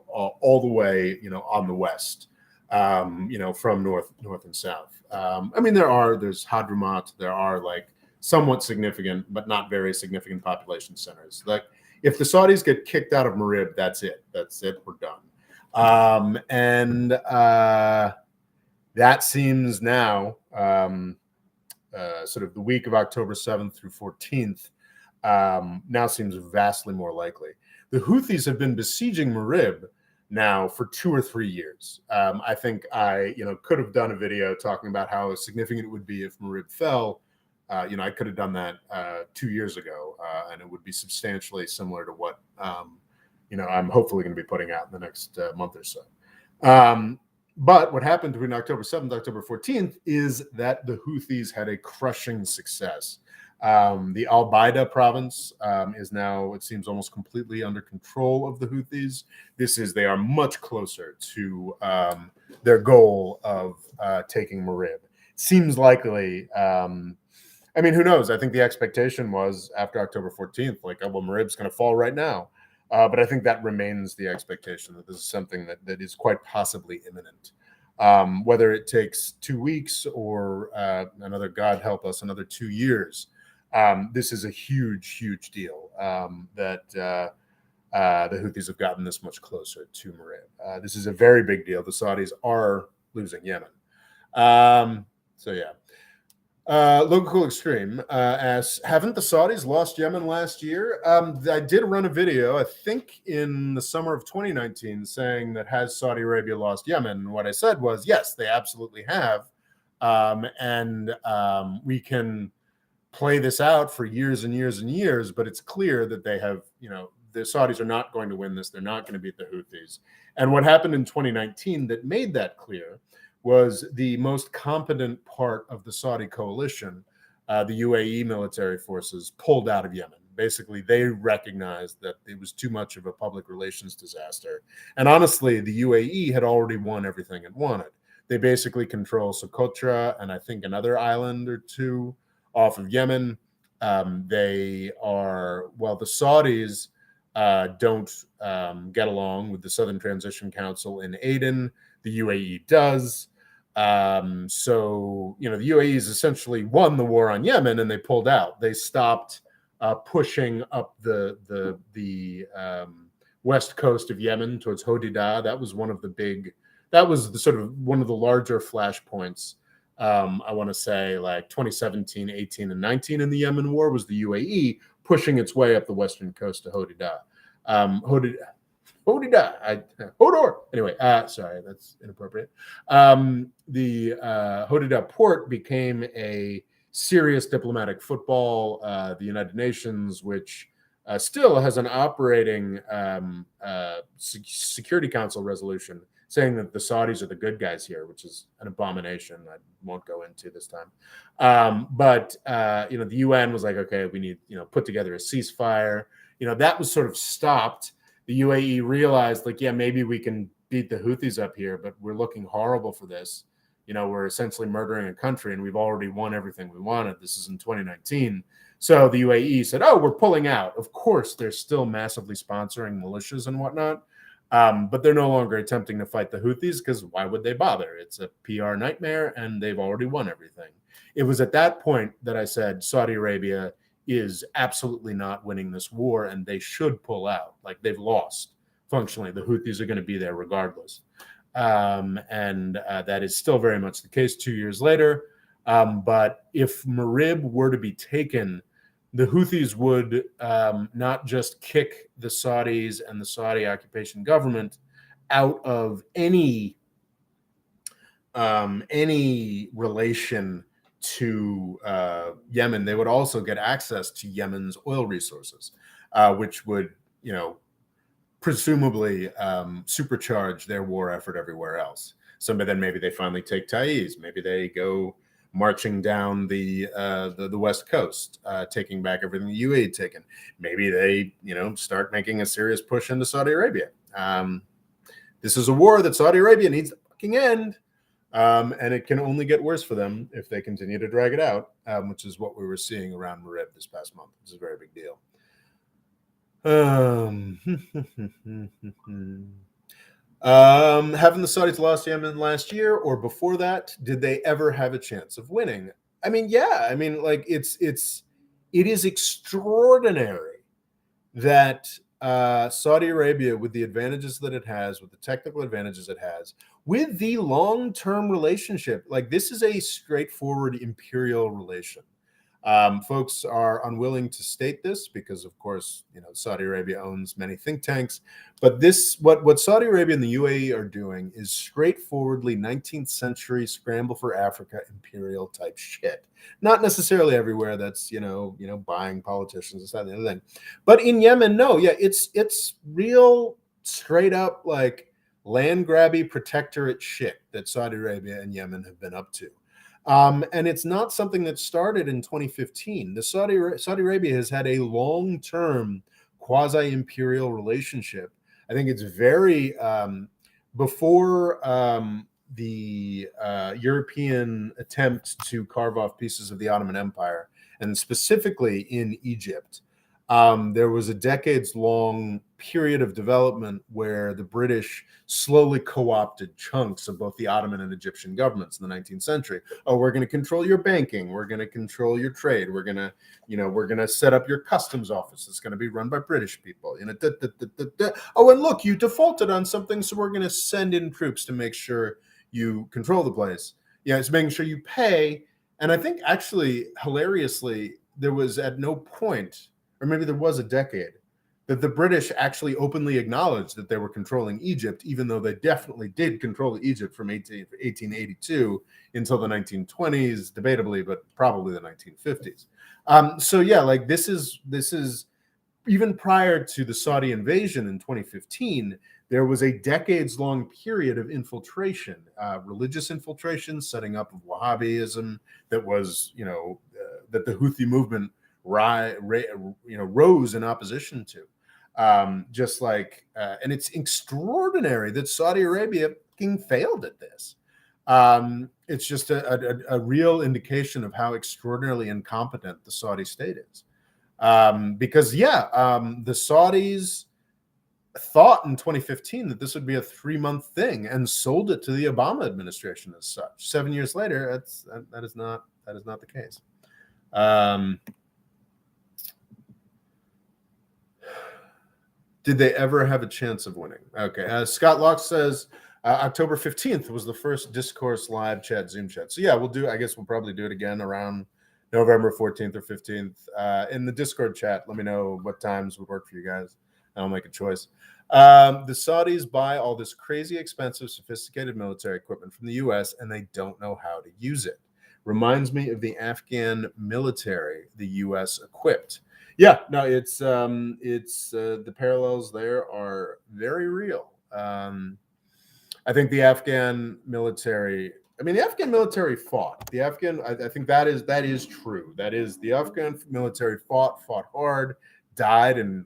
all the way, on the west, from north and south. There's Hadramaut. There are like somewhat significant, but not very significant population centers. Like if the Saudis get kicked out of Marib, that's it. We're done. That seems now sort of the week of October 7th through 14th now seems vastly more likely. The Houthis have been besieging Marib now for 2 or 3 years. I think I could have done a video talking about how significant it would be if Marib fell. I could have done that 2 years ago, and it would be substantially similar to what I'm hopefully going to be putting out in the next month or so. But what happened between October 7th and October 14th is that the Houthis had a crushing success. The Al Baida province is now, it seems, almost completely under control of the Houthis. They are much closer to their goal of taking Marib. Seems likely. Who knows? I think the expectation was after October 14th, Marib's going to fall right now. But I think that remains the expectation, that this is something that is quite possibly imminent. Whether it takes 2 weeks or God help us, another 2 years, this is a huge, huge deal that the Houthis have gotten this much closer to Marib. This is a very big deal. The Saudis are losing Yemen. So yeah. Local Extreme asks, haven't the Saudis lost Yemen last year? I did run a video, I think in the summer of 2019, saying that has Saudi Arabia lost Yemen? And what I said was, yes, they absolutely have. We can play this out for years and years and years, but it's clear that they have, the Saudis are not going to win this. They're not going to beat the Houthis. And what happened in 2019 that made that clear was the most competent part of the Saudi coalition, the UAE military forces, pulled out of Yemen. Basically, they recognized that it was too much of a public relations disaster. And honestly, the UAE had already won everything it wanted. They basically control Socotra and I think another island or two off of Yemen. The Saudis don't get along with the Southern Transition Council in Aden. The UAE does. So, the UAE has essentially won the war on Yemen, and they pulled out. They stopped pushing up the west coast of Yemen towards Hodeidah. That was one of the big. That was the sort of one of the larger flashpoints. I want to say like 2017, 18, and 19 in the Yemen war was the UAE pushing its way up the western coast to Hodeidah. Hodor. Anyway, sorry, that's inappropriate. The Hodeidah port became a serious diplomatic football. The United Nations, which still has an operating Security Council resolution saying that the Saudis are the good guys here, which is an abomination. I won't go into this time. But the UN was like, okay, we need, put together a ceasefire. That was sort of stopped. The UAE realized, like, yeah, maybe we can beat the Houthis up here, but we're looking horrible for this. We're essentially murdering a country, and we've already won everything we wanted. This is in 2019. So the UAE said, oh, we're pulling out. Of course, they're still massively sponsoring militias and whatnot, but they're no longer attempting to fight the Houthis because why would they bother? It's a PR nightmare, and they've already won everything. It was at that point that I said Saudi Arabia is absolutely not winning this war, and they should pull out. Like, they've lost functionally. The Houthis are going to be there regardless. And that is still very much the case 2 years later. But if Marib were to be taken, the Houthis would not just kick the Saudis and the Saudi occupation government out of any relation to Yemen. They would also get access to Yemen's oil resources, which would, presumably supercharge their war effort everywhere else. So then maybe they finally take Taiz. Maybe they go marching down the west coast, taking back everything the UAE had taken. Maybe they, start making a serious push into Saudi Arabia. This is a war that Saudi Arabia needs to fucking end. And it can only get worse for them if they continue to drag it out, which is what we were seeing around Marib this past month. It's a very big deal. Having the Saudis lost Yemen last year or before that, did they ever have a chance of winning? I mean, yeah. I mean, like, it is extraordinary that Saudi Arabia, with the advantages that it has, with the technical advantages it has, with the long-term relationship, like, this is a straightforward imperial relation. Folks are unwilling to state this because, of course, Saudi Arabia owns many think tanks. But what Saudi Arabia and the UAE are doing is straightforwardly 19th century scramble for Africa imperial type shit. Not necessarily everywhere. That's buying politicians, this, that, and the other thing. But in Yemen, no, yeah, it's real straight up like land grabby protectorate shit that Saudi Arabia and Yemen have been up to. And it's not something that started in 2015. Saudi Arabia has had a long-term quasi-imperial relationship. I think it's very before the European attempt to carve off pieces of the Ottoman Empire, and specifically in Egypt. There was a decades-long period of development where the British slowly co-opted chunks of both the Ottoman and Egyptian governments in the 19th century. Oh, we're going to control your banking. We're going to control your trade. We're going to set up your customs office. It's going to be run by British people. Oh, and look, you defaulted on something, so we're going to send in troops to make sure you control the place. Yeah, it's making sure you pay. And I think actually, hilariously, there was at no point, or maybe there was a decade, that the British actually openly acknowledged that they were controlling Egypt, even though they definitely did control Egypt from 1882 until the 1920s, debatably, but probably the 1950s. So yeah, like this is even prior to the Saudi invasion in 2015, there was a decades-long period of infiltration, religious infiltration, setting up of Wahhabism that was, that the Houthi movement rose in opposition to. Just like, and it's extraordinary that Saudi Arabia failed at this. It's just a real indication of how extraordinarily incompetent the Saudi state is. Because the Saudis thought in 2015 that this would be a 3-month thing and sold it to the Obama administration as such. 7 years later, that is not the case. Did they ever have a chance of winning? Okay. Scott Locke says October 15th was the first Discourse live chat Zoom chat. So yeah, I guess we'll probably do it again around November 14th or 15th. In the Discord chat, let me know what times would work for you guys. I'll make a choice. The Saudis buy all this crazy expensive, sophisticated military equipment from the U.S. and they don't know how to use it. Reminds me of the Afghan military the U.S. equipped. Yeah, no, it's the parallels there are very real. I think the Afghan military. I mean, the Afghan military fought. The Afghan. I think that is true. That is the Afghan military fought hard, died in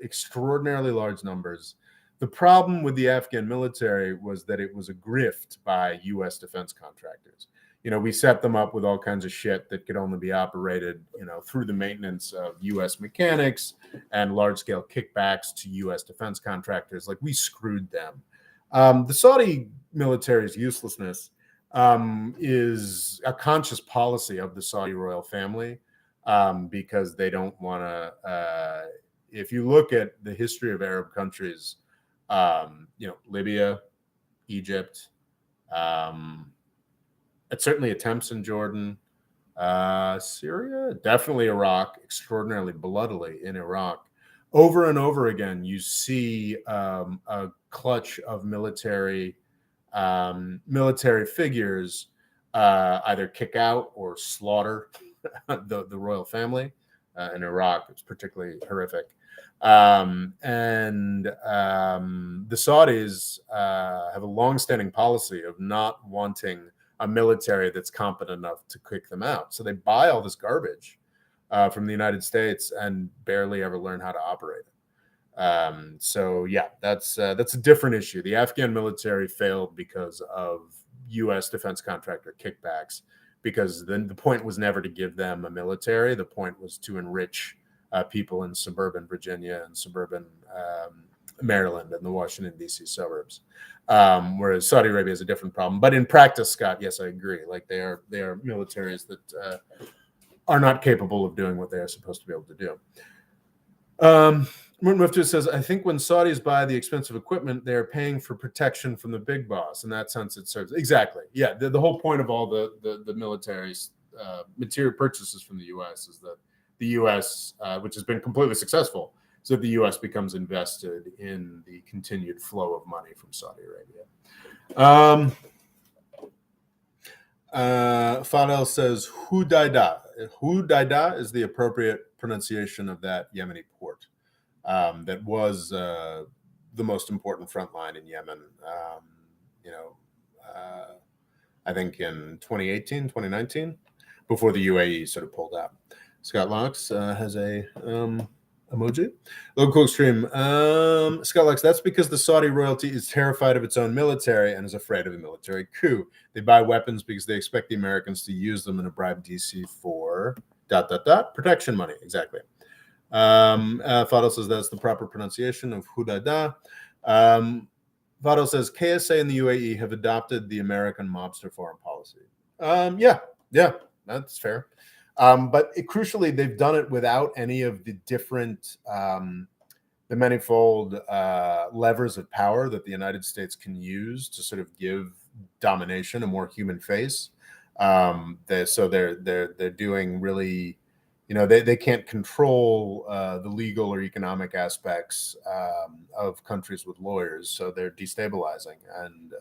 extraordinarily large numbers. The problem with the Afghan military was that it was a grift by U.S. defense contractors. We set them up with all kinds of shit that could only be operated, through the maintenance of U.S. mechanics and large-scale kickbacks to U.S. defense contractors. Like, we screwed them. The Saudi military's uselessness is a conscious policy of the Saudi royal family, because they don't want to. If you look at the history of Arab countries, Libya, Egypt, certainly attempts in Jordan, Syria, definitely Iraq, extraordinarily bloodily in Iraq. Over and over again, you see a clutch of military figures either kick out or slaughter the royal family. In Iraq, it's particularly horrific. The Saudis have a long-standing policy of not wanting a military that's competent enough to kick them out. So they buy all this garbage from the United States and barely ever learn how to operate it. So yeah, that's a different issue. The Afghan military failed because of U.S. defense contractor kickbacks, because then the point was never to give them a military. The point was to enrich people in suburban Virginia and suburban Maryland and the Washington, D.C. suburbs. Whereas Saudi Arabia is a different problem. But in practice, Scott, yes, I agree. Like, they are militaries that are not capable of doing what they are supposed to be able to do. Martin Muftu says, I think when Saudis buy the expensive equipment, they are paying for protection from the big boss. In that sense, it serves. Exactly. Yeah. The whole point of all the military's material purchases from the U.S. is that the U.S., which has been completely successful, so that the U.S. becomes invested in the continued flow of money from Saudi Arabia. Fadel says, Hudaida. Hudaida is the appropriate pronunciation of that Yemeni port. That was the most important front line in Yemen. I think in 2018, 2019, before the UAE sort of pulled out. Scott Locks has a emoji. Local extreme. Scott Locks, that's because the Saudi royalty is terrified of its own military and is afraid of a military coup. They buy weapons because they expect the Americans to use them and to bribe DC for ... protection money. Exactly. Fadel says that's the proper pronunciation of Hudada. Fadel says KSA and the UAE have adopted the American mobster foreign policy. Yeah, that's fair. But crucially, they've done it without any of the different, the manifold levers of power that the United States can use to sort of give domination a more human face. They're doing really, they can't control the legal or economic aspects of countries with lawyers, so they're destabilizing. And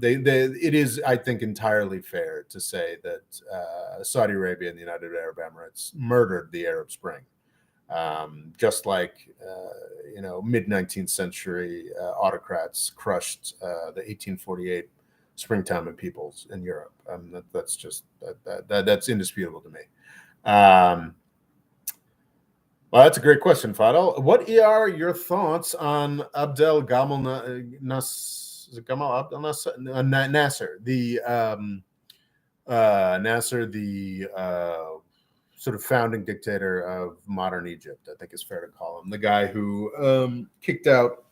it is, I think, entirely fair to say that Saudi Arabia and the United Arab Emirates murdered the Arab Spring, just like mid-19th century autocrats crushed the 1848 springtime in peoples in Europe. That's indisputable to me. Well, that's a great question, Fadel. What are your thoughts on Abdel Gamal Nasser, the sort of founding dictator of modern Egypt, I think is fair to call him. The guy who kicked out,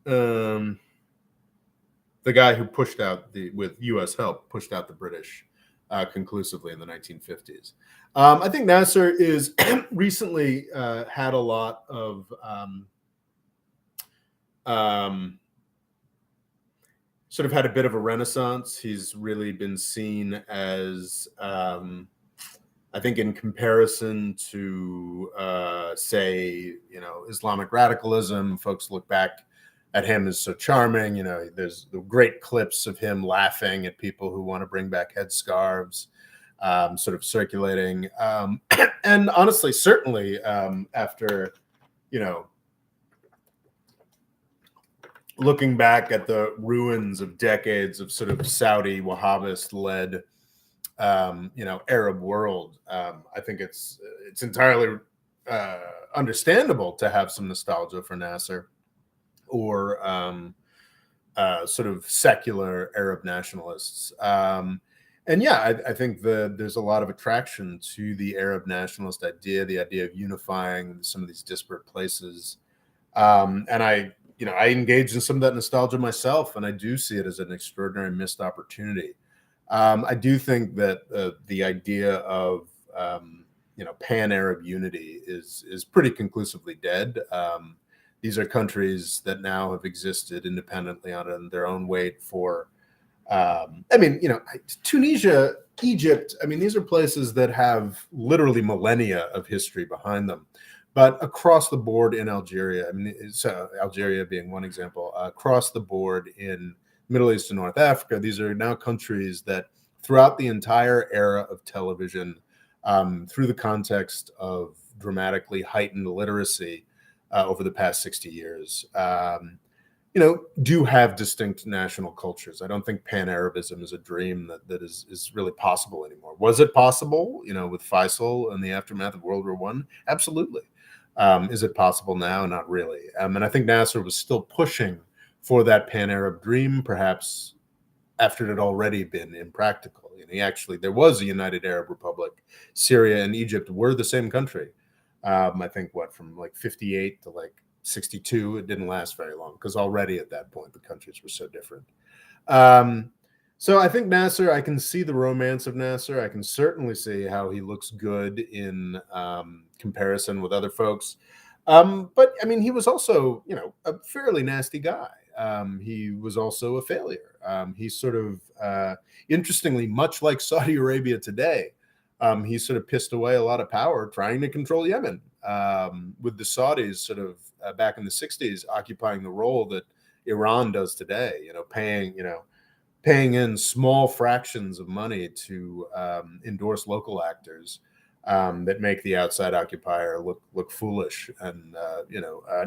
um, the guy who pushed out with U.S. help, pushed out the British conclusively in the 1950s. I think Nasser is recently had a lot of sort of had a bit of a renaissance. He's really been seen as, I think, in comparison to, say, Islamic radicalism, folks look back at him as so charming. There's the great clips of him laughing at people who want to bring back headscarves, sort of circulating. And honestly, certainly after, looking back at the ruins of decades of sort of Saudi Wahhabist-led, Arab world, I think it's entirely understandable to have some nostalgia for Nasser or sort of secular Arab nationalists. And yeah, I think there's a lot of attraction to the Arab nationalist idea, the idea of unifying some of these disparate places. And I engaged in some of that nostalgia myself, and I do see it as an extraordinary missed opportunity. I do think that the idea of pan-Arab unity is pretty conclusively dead. These are countries that now have existed independently on their own weight for, Tunisia, Egypt. These are places that have literally millennia of history behind them. But across the board in Algeria, Algeria being one example, across the board in Middle East and North Africa, these are now countries that throughout the entire era of television, through the context of dramatically heightened literacy over the past 60 years, do have distinct national cultures. I don't think Pan-Arabism is a dream that is really possible anymore. Was it possible, with Faisal in the aftermath of World War I? Absolutely. Is it possible now? Not really. And I think Nasser was still pushing for that Pan-Arab dream, perhaps after it had already been impractical. There was a United Arab Republic. Syria and Egypt were the same country. I think from like 58 to like 62, it didn't last very long because already at that point, the countries were so different. So I think Nasser, I can see the romance of Nasser. I can certainly see how he looks good in comparison with other folks. But he was also, a fairly nasty guy. He was also a failure. He's sort of, interestingly, much like Saudi Arabia today, he sort of pissed away a lot of power trying to control Yemen, with the Saudis sort of back in the 60s occupying the role that Iran does today, paying in small fractions of money to endorse local actors that make the outside occupier look foolish. And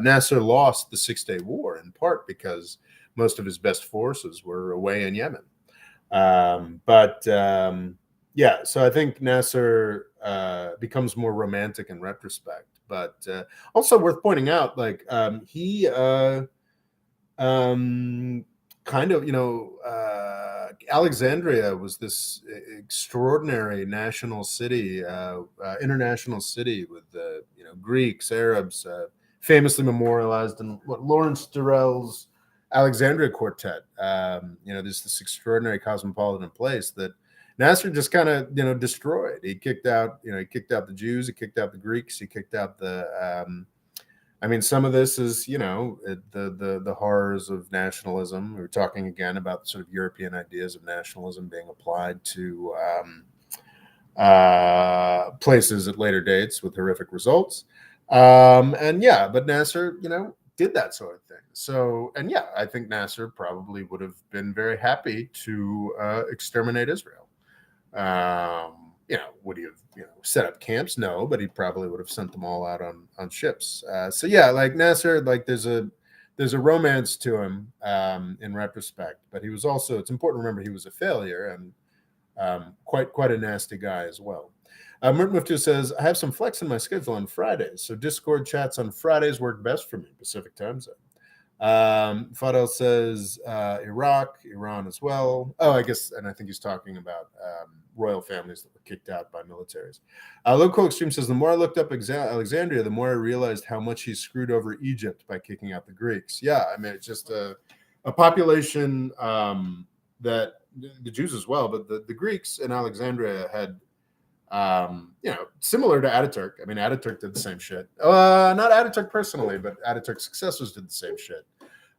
Nasser lost the 6-Day War in part because most of his best forces were away in Yemen. Yeah, so I think Nasser becomes more romantic in retrospect, but also worth pointing out, he kind of, Alexandria was this extraordinary national city, international city with Greeks, Arabs, famously memorialized in Lawrence Durrell's Alexandria Quartet. There's this extraordinary cosmopolitan place that Nasser just kind of destroyed. He kicked out the Jews, he kicked out the Greeks, he kicked out the some of this is, the horrors of nationalism. We're talking again about sort of European ideas of nationalism being applied to places at later dates with horrific results. But Nasser, did that sort of thing. So, and yeah, I think Nasser probably would have been very happy to exterminate Israel. Would he have set up camps? No, but he probably would have sent them all out on ships. So yeah, like Nasser, there's a romance to him in retrospect, but he was also, it's important to remember, he was a failure and quite a nasty guy as well. Mert Muftu says, I have some flex in my schedule on Fridays, so Discord chats on Fridays work best for me, Pacific time zone. Fadel says Iraq, Iran as well. Oh, I guess, and I think he's talking about royal families that were kicked out by militaries. Local Extreme says, the more I looked up Alexandria, the more I realized how much he screwed over Egypt by kicking out the Greeks. Yeah, I mean, it's just a population that the Jews as well, but the Greeks in Alexandria had, similar to Ataturk. I mean, Ataturk did the same shit. Not Ataturk personally, but Ataturk's successors did the same shit.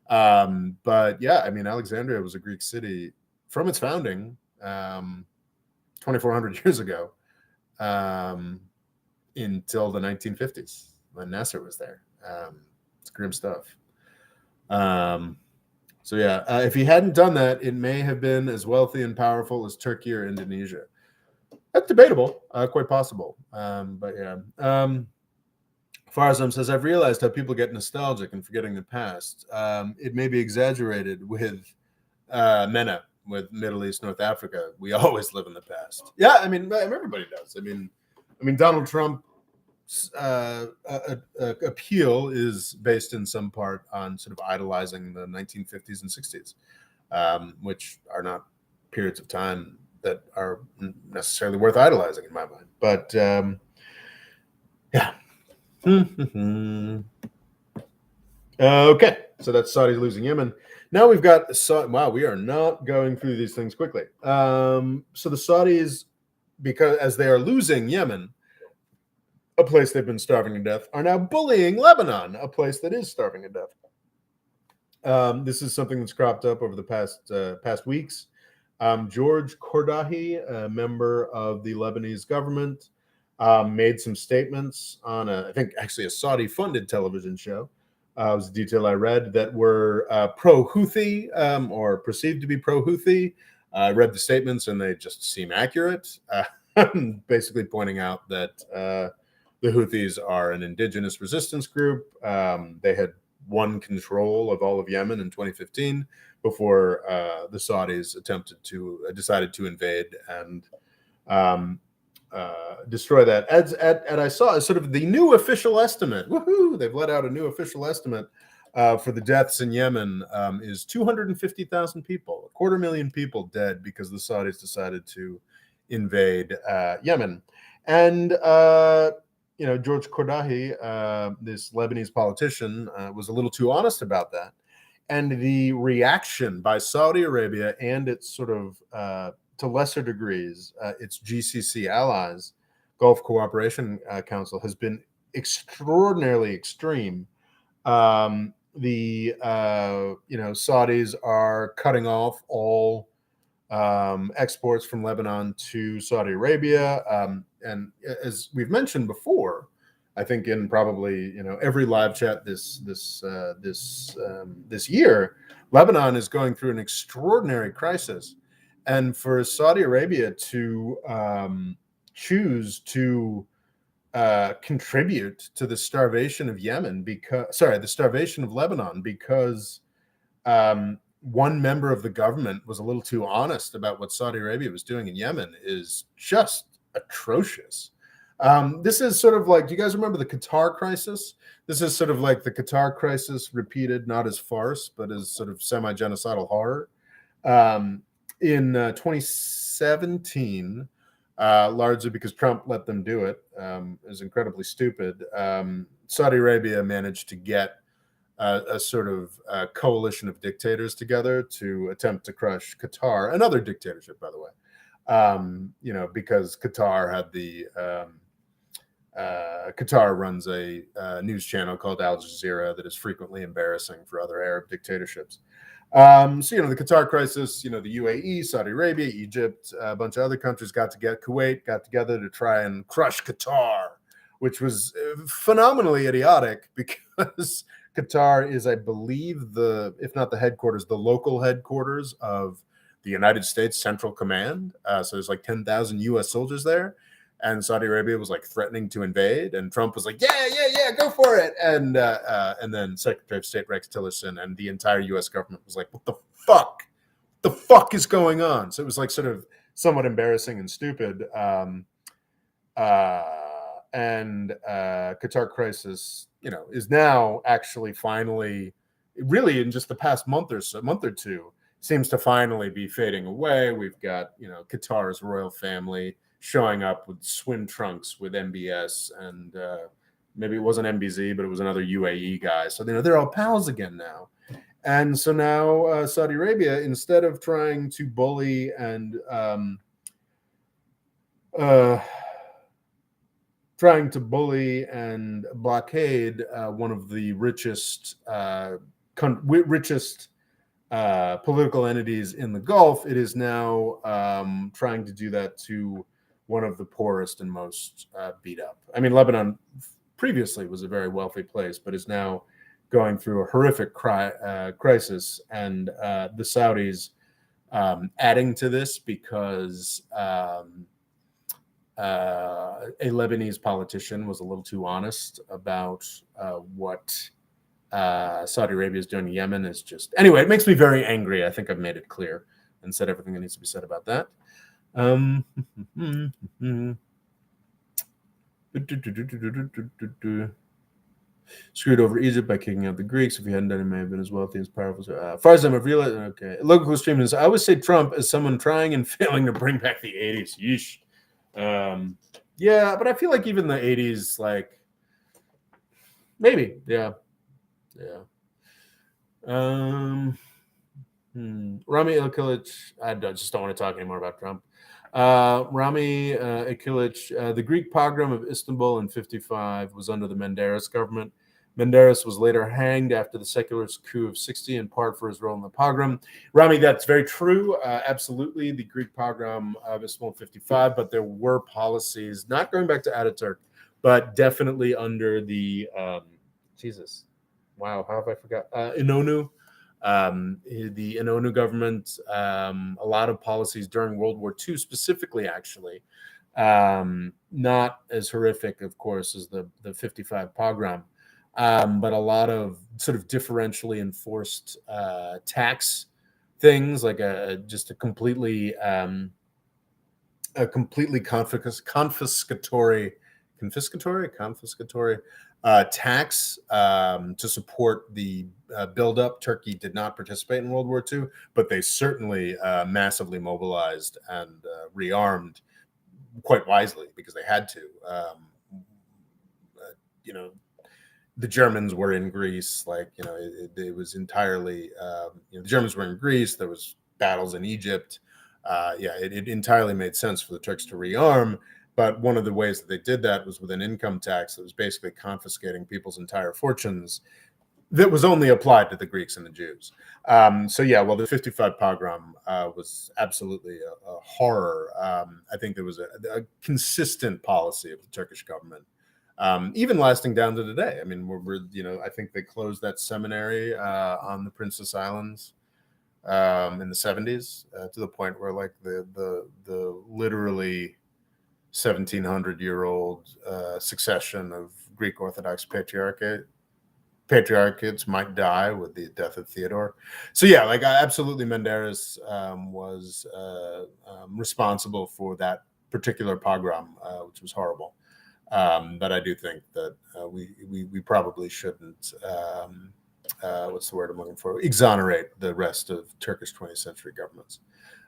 But yeah, I mean, Alexandria was a Greek city from its founding 2,400 years ago until the 1950s when Nasser was there. It's grim stuff. So yeah, if he hadn't done that, it may have been as wealthy and powerful as Turkey or Indonesia. That's debatable, quite possible. But yeah. Farzam says, I've realized how people get nostalgic and forgetting the past. It may be exaggerated with MENA, with Middle East, North Africa. We always live in the past. Yeah, I mean, everybody does. I mean, Donald Trump's appeal is based in some part on sort of idolizing the 1950s and 60s, which are not periods of time that are necessarily worth idolizing in my mind. But yeah. Okay, so that's Saudi losing Yemen. Now we've got wow, we are not going through these things quickly. So the Saudis, because as they are losing Yemen, a place they've been starving to death, are now bullying Lebanon, a place that is starving to death. This is something that's cropped up over the past weeks. George Kordahi, a member of the Lebanese government, made some statements on I think actually a Saudi-funded television show. Was a detail I read that were pro-Houthi or perceived to be pro-Houthi. I read the statements and they just seem accurate. Basically pointing out that the Houthis are an indigenous resistance group. They had won control of all of Yemen in 2015 before the Saudis decided to invade and destroy that. And I saw sort of the new official estimate. Woohoo! They've let out a new official estimate for the deaths in Yemen is 250,000 people, 250,000 people dead because the Saudis decided to invade Yemen. And George Kordahi, this Lebanese politician, was a little too honest about that. And the reaction by Saudi Arabia and its sort of, to lesser degrees, its GCC allies, Gulf Cooperation Council, has been extraordinarily extreme. The Saudis are cutting off all exports from Lebanon to Saudi Arabia, and as we've mentioned before, I think in probably every live chat this year, Lebanon is going through an extraordinary crisis, and for Saudi Arabia to choose to contribute to the starvation of the starvation of Lebanon because one member of the government was a little too honest about what Saudi Arabia was doing in Yemen is just atrocious. This is sort of like, do you guys remember the Qatar crisis? This is sort of like the Qatar crisis repeated, not as farce, but as sort of semi-genocidal horror. In 2017, largely because Trump let them do it, is incredibly stupid. Saudi Arabia managed to get a sort of coalition of dictators together to attempt to crush Qatar, another dictatorship, by the way. Because Qatar had Qatar runs a news channel called Al Jazeera that is frequently embarrassing for other Arab dictatorships. The Qatar crisis, the UAE, Saudi Arabia, Egypt, a bunch of other countries Kuwait got together to try and crush Qatar, which was phenomenally idiotic because Qatar is, I believe, if not the headquarters, the local headquarters of the United States Central Command. So there's like 10,000 U.S. soldiers there. And Saudi Arabia was like threatening to invade, and Trump was like, yeah, go for it. And then Secretary of State Rex Tillerson and the entire U.S. government was like, what the fuck? The fuck is going on? So it was like sort of somewhat embarrassing and stupid. And Qatar crisis, is now actually finally, really in just the past month or two, seems to finally be fading away. We've got, Qatar's royal family showing up with swim trunks with MBS, and maybe it wasn't MBZ, but it was another UAE guy. So, they're all pals again now. And so now Saudi Arabia, instead of trying to bully and blockade one of the richest political entities in the Gulf, it is now trying to do that to one of the poorest and most beat up. I mean, Lebanon previously was a very wealthy place, but is now going through a horrific crisis, and the Saudis adding to this because a Lebanese politician was a little too honest about what Saudi Arabia is doing in Yemen. Is just, anyway, it makes me very angry. I think I've made it clear and said everything that needs to be said about that. Screwed over Egypt by kicking out the Greeks. If he hadn't done it, he may have been as wealthy as powerful. Far as I'm realized, okay. Local stream is, I always say Trump as someone trying and failing to bring back the 80s. Yeesh. Yeah, but I feel like even the 80s, like, maybe, yeah. Rami Ilkilich, I just don't want to talk anymore about Trump. Rami Ilkilich, the Greek pogrom of Istanbul in 1955 was under the Menderes government. Menderes was later hanged after the secularist coup of 1960, in part for his role in the pogrom. Rami, that's very true. Absolutely, the Greek pogrom of Istanbul in 1955, but there were policies, not going back to Ataturk, but definitely under the, Jesus, wow, how have I forgot? Inonu. The Inonu government, a lot of policies during World War II specifically, actually, not as horrific, of course, as the 55 pogrom, but a lot of sort of differentially enforced tax things, like just a completely confiscatory tax to support the buildup. Turkey did not participate in World War II, but they certainly massively mobilized and rearmed quite wisely because they had to. The Germans were in Greece, it was entirely, the Germans were in Greece. There was battles in Egypt. It entirely made sense for the Turks to rearm. But one of the ways that they did that was with an income tax that was basically confiscating people's entire fortunes that was only applied to the Greeks and the Jews. The 55 pogrom was absolutely a horror. I think there was a consistent policy of the Turkish government, even lasting down to today. I mean, I think they closed that seminary on the Princess Islands in the 70s to the point where, like, the literally 1700-year-old succession of Greek Orthodox patriarchates might die with the death of Theodore. So absolutely, Menderes was responsible for that particular pogrom, which was horrible. But I do think that we probably shouldn't what's the word I'm looking for? Exonerate the rest of Turkish 20th century governments.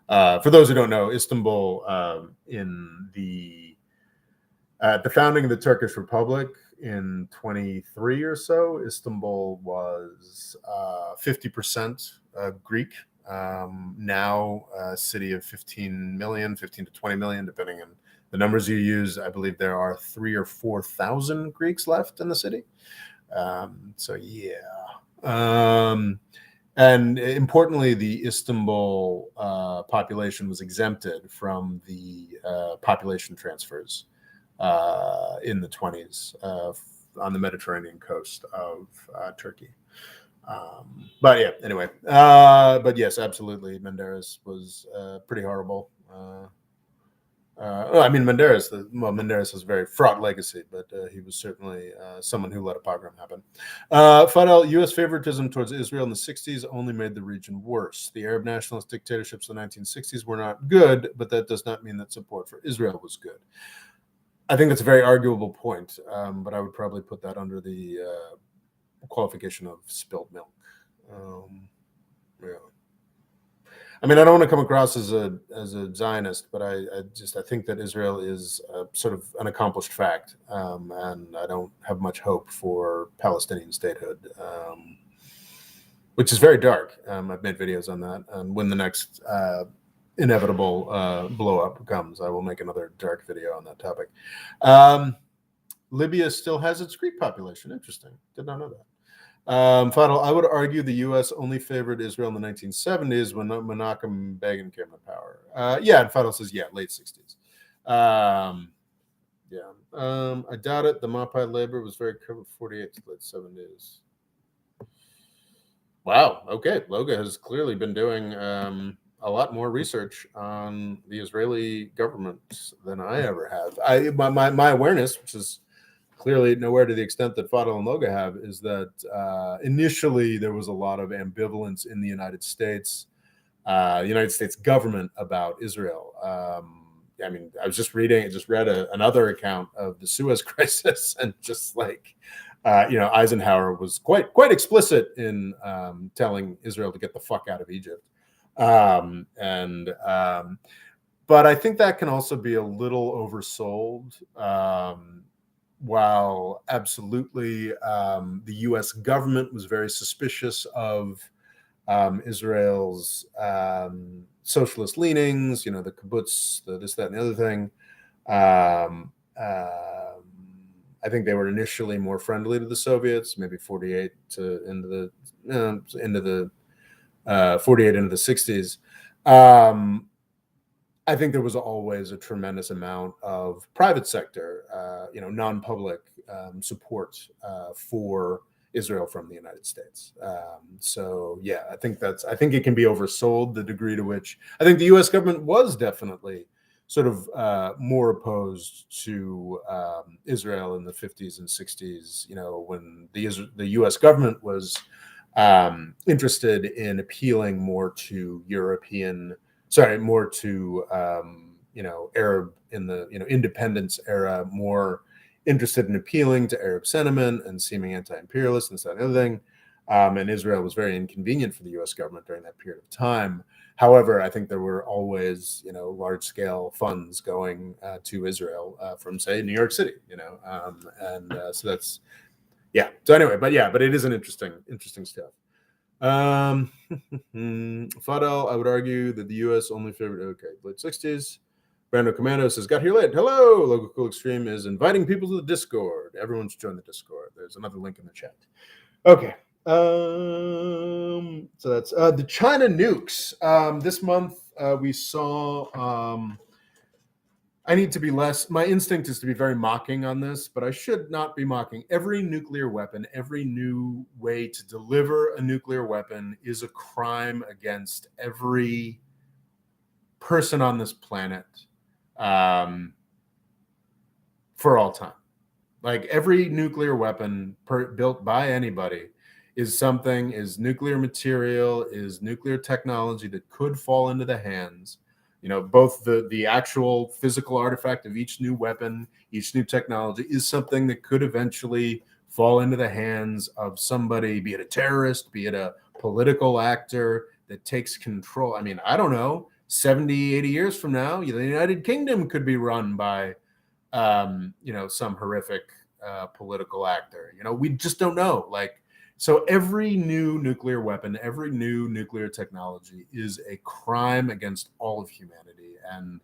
For those who don't know, Istanbul, at the founding of the Turkish Republic in 23 or so, Istanbul was 50% Greek. Now a city of 15 to 20 million, depending on the numbers you use. I believe there are 3,000 or 4,000 Greeks left in the city. And importantly, the Istanbul population was exempted from the population transfers in the 1920s on the Mediterranean coast of Turkey. But yes, absolutely, Menderes was pretty horrible. Menderes has a very fraught legacy, but he was certainly someone who let a pogrom happen. Fadel, U.S. favoritism towards Israel in the 60s only made the region worse. The Arab nationalist dictatorships of the 1960s were not good, but that does not mean that support for Israel was good. I think that's a very arguable point, but I would probably put that under the qualification of spilled milk. I mean, I don't want to come across as a Zionist, but I think that Israel is sort of an accomplished fact, and I don't have much hope for Palestinian statehood, which is very dark. I've made videos on that, and when the next inevitable blow up comes, I will make another dark video on that topic. Libya still has its Greek population. Interesting. Did not know that. Final, I would argue the U.S. only favored Israel in the 1970s when Menachem Begin came to power. Yeah, and Final says, yeah, late 60s. I doubt it. The Mapai labor was very covered 48 to late 70s. Wow. Okay. Loga has clearly been doing a lot more research on the Israeli government than I ever have. My awareness, which is clearly nowhere to the extent that Fadel and Loga have, is that initially there was a lot of ambivalence in the United States government about Israel. I mean, I just read another account of the Suez Crisis, and just like, Eisenhower was quite explicit in telling Israel to get the fuck out of Egypt. But I think that can also be a little oversold. While absolutely the U.S. government was very suspicious of Israel's socialist leanings, the kibbutz, the this, that, and the other thing. I think they were initially more friendly to the Soviets, maybe 48 to into the 48 into the 60s. I think there was always a tremendous amount of private sector, non-public support for Israel from the United States. So yeah, I think it can be oversold, the degree to which I think the U.S. government was definitely sort of more opposed to Israel in the 50s and 60s. When the U.S. government was interested in appealing more to Arab in the independence era, more interested in appealing to Arab sentiment and seeming anti-imperialist and that and the other thing. And Israel was very inconvenient for the U.S. government during that period of time. However, I think there were always, large-scale funds going to Israel from, say, New York City. So that's, yeah. So anyway, but it is an interesting stuff. Fadel, I would argue that the U.S. only favored late 60s. Brando Commando says, got here late. Hello. Local Cool Extreme is inviting people to the Discord. Everyone should join the Discord. There's another link in the chat. Okay. So that's the China nukes. This month we saw I need to be less, my instinct is to be very mocking on this, but I should not be mocking. Every nuclear weapon, every new way to deliver a nuclear weapon is a crime against every person on this planet for all time. Like, every nuclear weapon built by anybody is nuclear material, is nuclear technology that could fall into the hands. Both the actual physical artifact of each new weapon, each new technology is something that could eventually fall into the hands of somebody, be it a terrorist, be it a political actor that takes control. I mean, I don't know, 70, 80 years from now, the United Kingdom could be run by, some horrific political actor. We just don't know. So every new nuclear weapon, every new nuclear technology is a crime against all of humanity and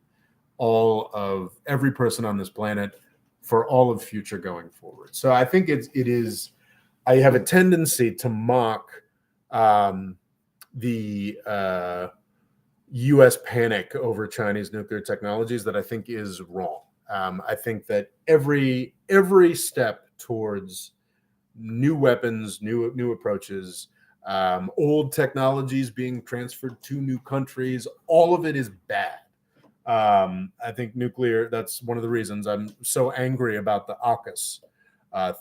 all of every person on this planet for all of future going forward. So I think it is. I have a tendency to mock the U.S. panic over Chinese nuclear technologies that I think is wrong. I think that every step towards new weapons, new approaches, old technologies being transferred to new countries, all of it is bad. I think nuclear, that's one of the reasons I'm so angry about the AUKUS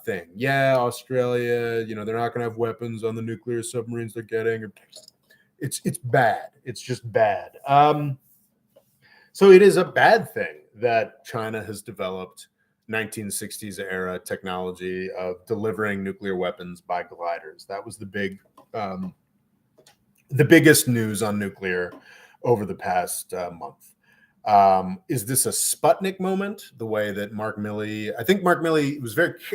thing. Yeah, Australia, they're not going to have weapons on the nuclear submarines they're getting. It's bad. It's just bad. So it is a bad thing that China has developed 1960s era technology of delivering nuclear weapons by gliders. That was the biggest news on nuclear over the past month. Is this a Sputnik moment? The way that Mark Milley, I think Mark Milley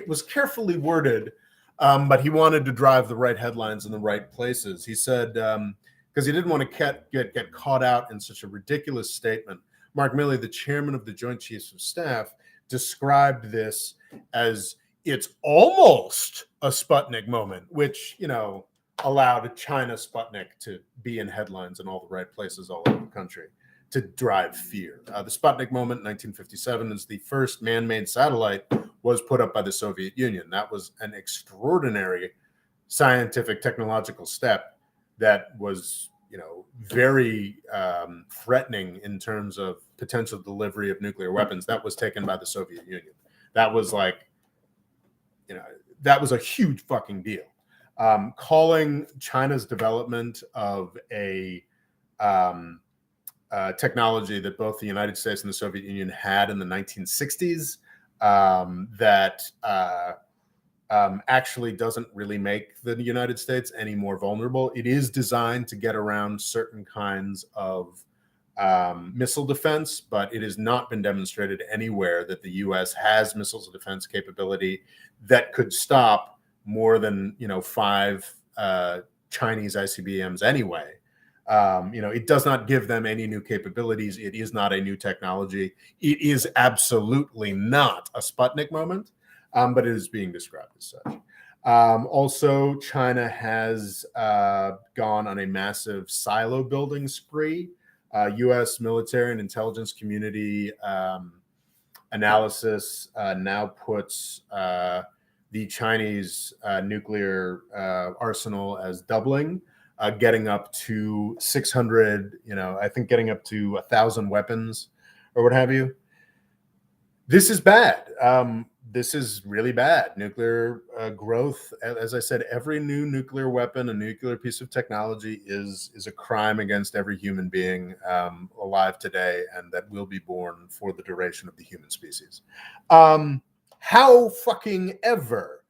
was carefully worded, but he wanted to drive the right headlines in the right places. He said, because he didn't want to get caught out in such a ridiculous statement. Mark Milley, the chairman of the Joint Chiefs of Staff, described this as it's almost a Sputnik moment, which, allowed China Sputnik to be in headlines in all the right places all over the country to drive fear. The Sputnik moment in 1957 is the first man-made satellite was put up by the Soviet Union. That was an extraordinary scientific technological step that was, very threatening in terms of potential delivery of nuclear weapons. That was taken by the Soviet Union. That was that was a huge fucking deal. Calling China's development of a technology that both the United States and the Soviet Union had in the 1960s that actually doesn't really make the United States any more vulnerable. It is designed to get around certain kinds of missile defense, but it has not been demonstrated anywhere that the U.S. has missiles of defense capability that could stop more than 5 Chinese ICBMs anyway. It does not give them any new capabilities. It is not a new technology. It is absolutely not a Sputnik moment, but it is being described as such. Also, China has gone on a massive silo building spree. U.S. military and intelligence community analysis now puts the Chinese nuclear arsenal as doubling, getting up to 600, I think getting up to 1,000 weapons or what have you. This is bad. This is really bad. Nuclear growth, as I said, every new nuclear weapon, a nuclear piece of technology is a crime against every human being alive today and that will be born for the duration of the human species. How fucking ever.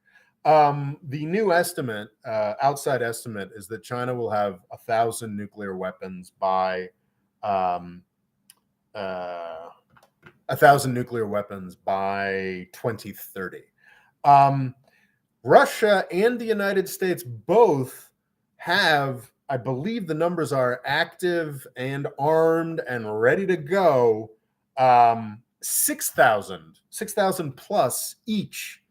The new estimate, outside estimate, is that China will have 1,000 nuclear weapons by 1,000 nuclear weapons by 2030. Russia and the United States both have, I believe the numbers are active and armed and ready to go, 6,000 plus each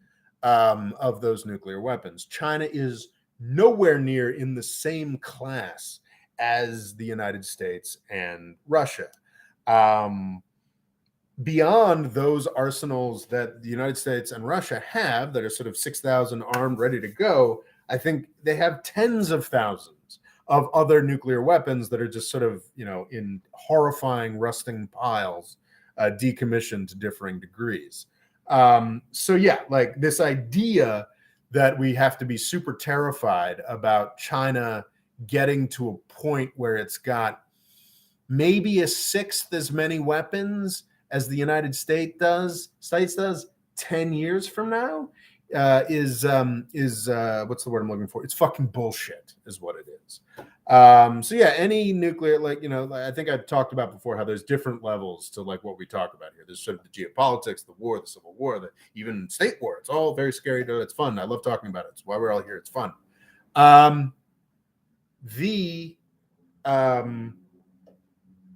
of those nuclear weapons. China is nowhere near in the same class as the United States and Russia. Beyond those arsenals that the United States and Russia have that are sort of 6,000 armed, ready to go, I think they have tens of thousands of other nuclear weapons that are just sort of, in horrifying, rusting piles, decommissioned to differing degrees. So yeah, like this idea that we have to be super terrified about China getting to a point where it's got maybe a sixth as many weapons as the United States does 10 years from now is what's the word I'm looking for? It's fucking bullshit is what it is. So yeah, any nuclear, I think I've talked about before how there's different levels to like what we talk about here. There's sort of the geopolitics, the war, the civil war, even state war. It's all very scary. It's fun. I love talking about it. It's why we're all here. It's fun.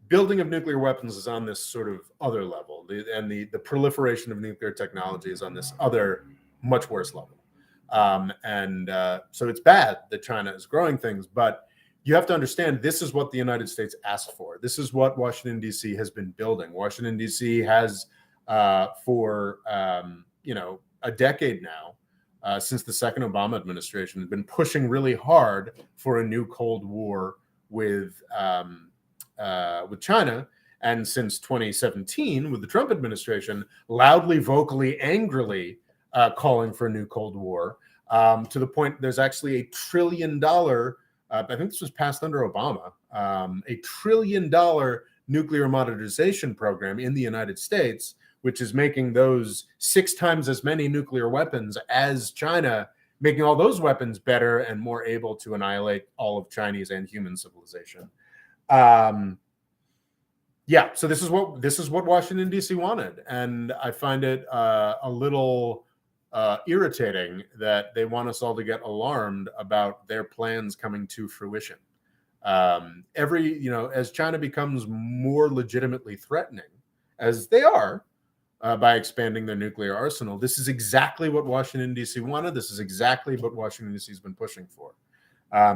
Building of nuclear weapons is on this sort of other level, and the proliferation of nuclear technology is on this other, much worse level. So it's bad that China is growing things, but you have to understand this is what the United States asked for. This is what Washington, D.C. has been building. Washington, D.C. has for a decade now, since the second Obama administration, has been pushing really hard for a new Cold War with China, and since 2017 with the Trump administration, loudly, vocally, angrily calling for a new Cold War, to the point there's actually $1 trillion, I think this was passed under Obama, $1 trillion nuclear modernization program in the United States, which is making those 6 times as many nuclear weapons as China, making all those weapons better and more able to annihilate all of Chinese and human civilization. Yeah, so this is what Washington D.C. wanted, and I find it a little irritating that they want us all to get alarmed about their plans coming to fruition. As China becomes more legitimately threatening, as they are, by expanding their nuclear arsenal, this is exactly what Washington D.C. wanted. This is exactly what Washington D.C. has been pushing for.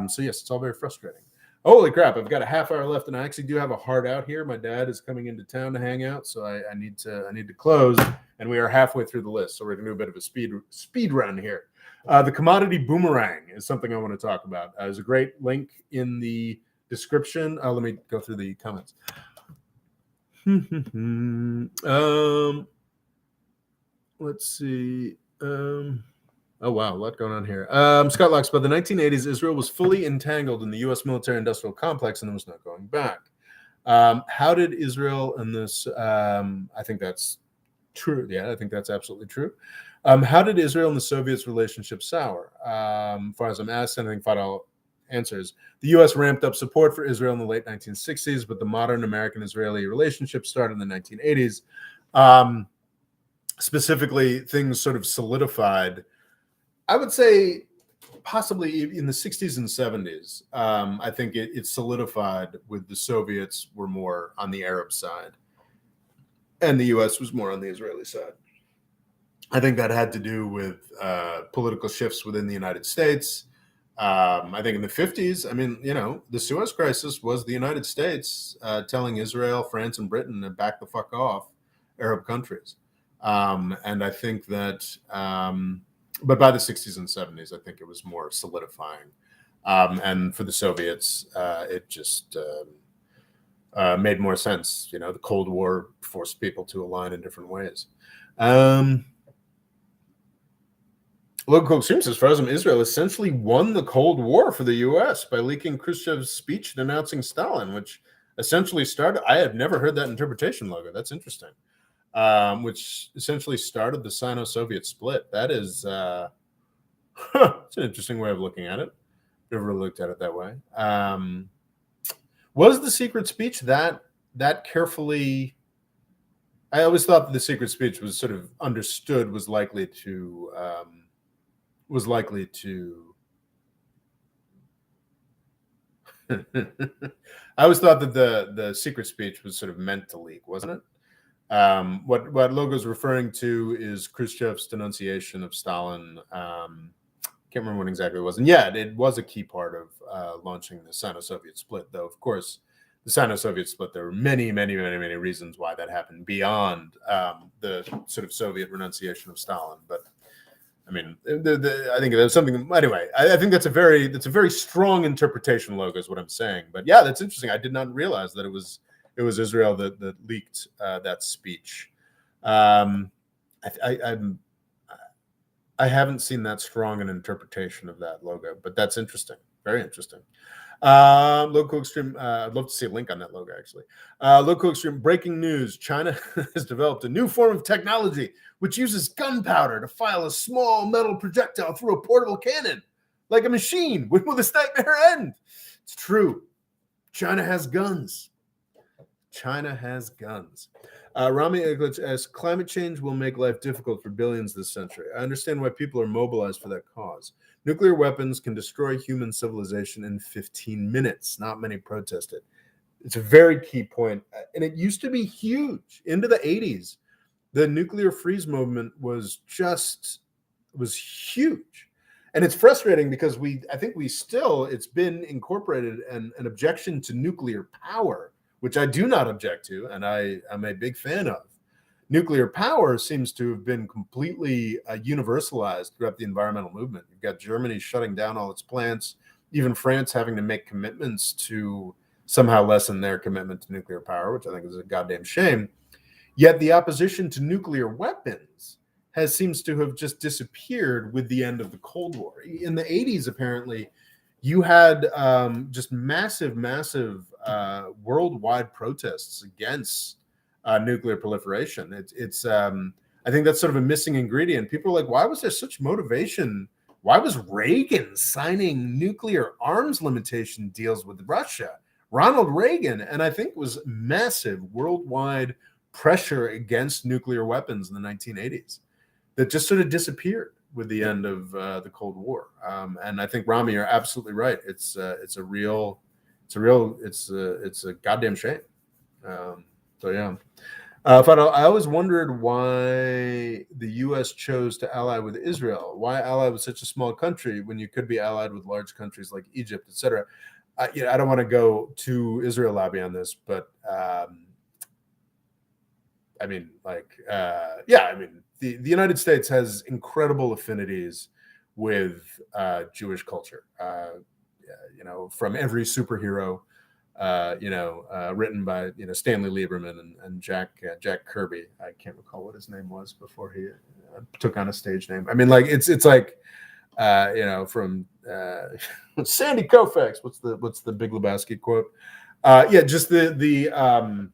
So yes, it's all very frustrating. Holy crap! I've got a half hour left, and I actually do have a hard out here. My dad is coming into town to hang out, so I need to close. And we are halfway through the list, so we're going to do a bit of a speed run here. The commodity boomerang is something I want to talk about. There's a great link in the description. Let me go through the comments. Let's see. Oh, wow, a lot going on here. Scott Locks, by the 1980s, Israel was fully entangled in the U.S. military-industrial complex, and there was no going back. How did Israel and this, I think that's true. Yeah, I think that's absolutely true. How did Israel and the Soviets' relationship sour? As far as I'm asked, anything Fadal answers. The U.S. ramped up support for Israel in the late 1960s, but the modern American-Israeli relationship started in the 1980s. Specifically, things sort of solidified, I would say possibly in the 60s and 70s. I think it solidified with the Soviets were more on the Arab side and the U.S. was more on the Israeli side. I think that had to do with political shifts within the United States. I think in the 50s, I mean, the Suez Crisis was the United States telling Israel, France, and Britain to back the fuck off Arab countries. And I think that, but by the 60s and 70s, I think it was more solidifying. And for the Soviets, it just made more sense. The Cold War forced people to align in different ways. Local Extreme says, Farazam, Israel essentially won the Cold War for the U.S. by leaking Khrushchev's speech denouncing Stalin, which essentially started, I have never heard that interpretation, Logo. That's interesting. Which essentially started the Sino-Soviet split. That is, it's an interesting way of looking at it. Never looked at it that way. Was the secret speech that carefully? I always thought that the secret speech was sort of understood, was likely to. I always thought that the secret speech was sort of meant to leak, wasn't it? What Logo's referring to is Khrushchev's denunciation of Stalin. Can't remember what exactly it was. And yeah, it was a key part of launching the Sino-Soviet split, though, of course, the Sino-Soviet split, there were many, many, many, many reasons why that happened beyond the sort of Soviet renunciation of Stalin. But I mean, I think there's something. Anyway, I think that's a very strong interpretation, Logo, is what I'm saying. But yeah, that's interesting. I did not realize that it was Israel that leaked that speech. I haven't seen that strong an interpretation of that, Logo, but that's interesting. Very interesting. Local Extreme, I'd love to see a link on that, Logo, actually. Local Extreme, breaking news. China has developed a new form of technology which uses gunpowder to fire a small metal projectile through a portable cannon, like a machine. When will this nightmare end? It's true. China has guns. China has guns. Rami Eglitz asks, climate change will make life difficult for billions this century. I understand why people are mobilized for that cause. Nuclear weapons can destroy human civilization in 15 minutes. Not many protest it. It's a very key point. And it used to be huge. Into the 80s, the nuclear freeze movement was huge. And it's frustrating because I think it's been incorporated an objection to nuclear power, which I do not object to, and I'm a big fan of. Nuclear power seems to have been completely universalized throughout the environmental movement. You've got Germany shutting down all its plants, even France having to make commitments to somehow lessen their commitment to nuclear power, which I think is a goddamn shame. Yet the opposition to nuclear weapons seems to have just disappeared with the end of the Cold War. In the 80s, apparently, you had just massive worldwide protests against nuclear proliferation. I think that's sort of a missing ingredient. People are like, why was there such motivation? Why was Reagan signing nuclear arms limitation deals with Russia? Ronald Reagan, and I think it was massive worldwide pressure against nuclear weapons in the 1980s that just sort of disappeared with the end of the Cold War. And I think, Rami, you're absolutely right. It's a goddamn shame. So yeah. Fadal, I always wondered why the U.S. chose to ally with Israel. Why ally with such a small country when you could be allied with large countries like Egypt, etc. I don't want to go to Israel lobby on this, but the United States has incredible affinities with Jewish culture. From every superhero, written by Stanley Lieberman and Jack Kirby. I can't recall what his name was before he took on a stage name. I mean, like it's like from Sandy Koufax. What's the Big Lebowski quote? Just the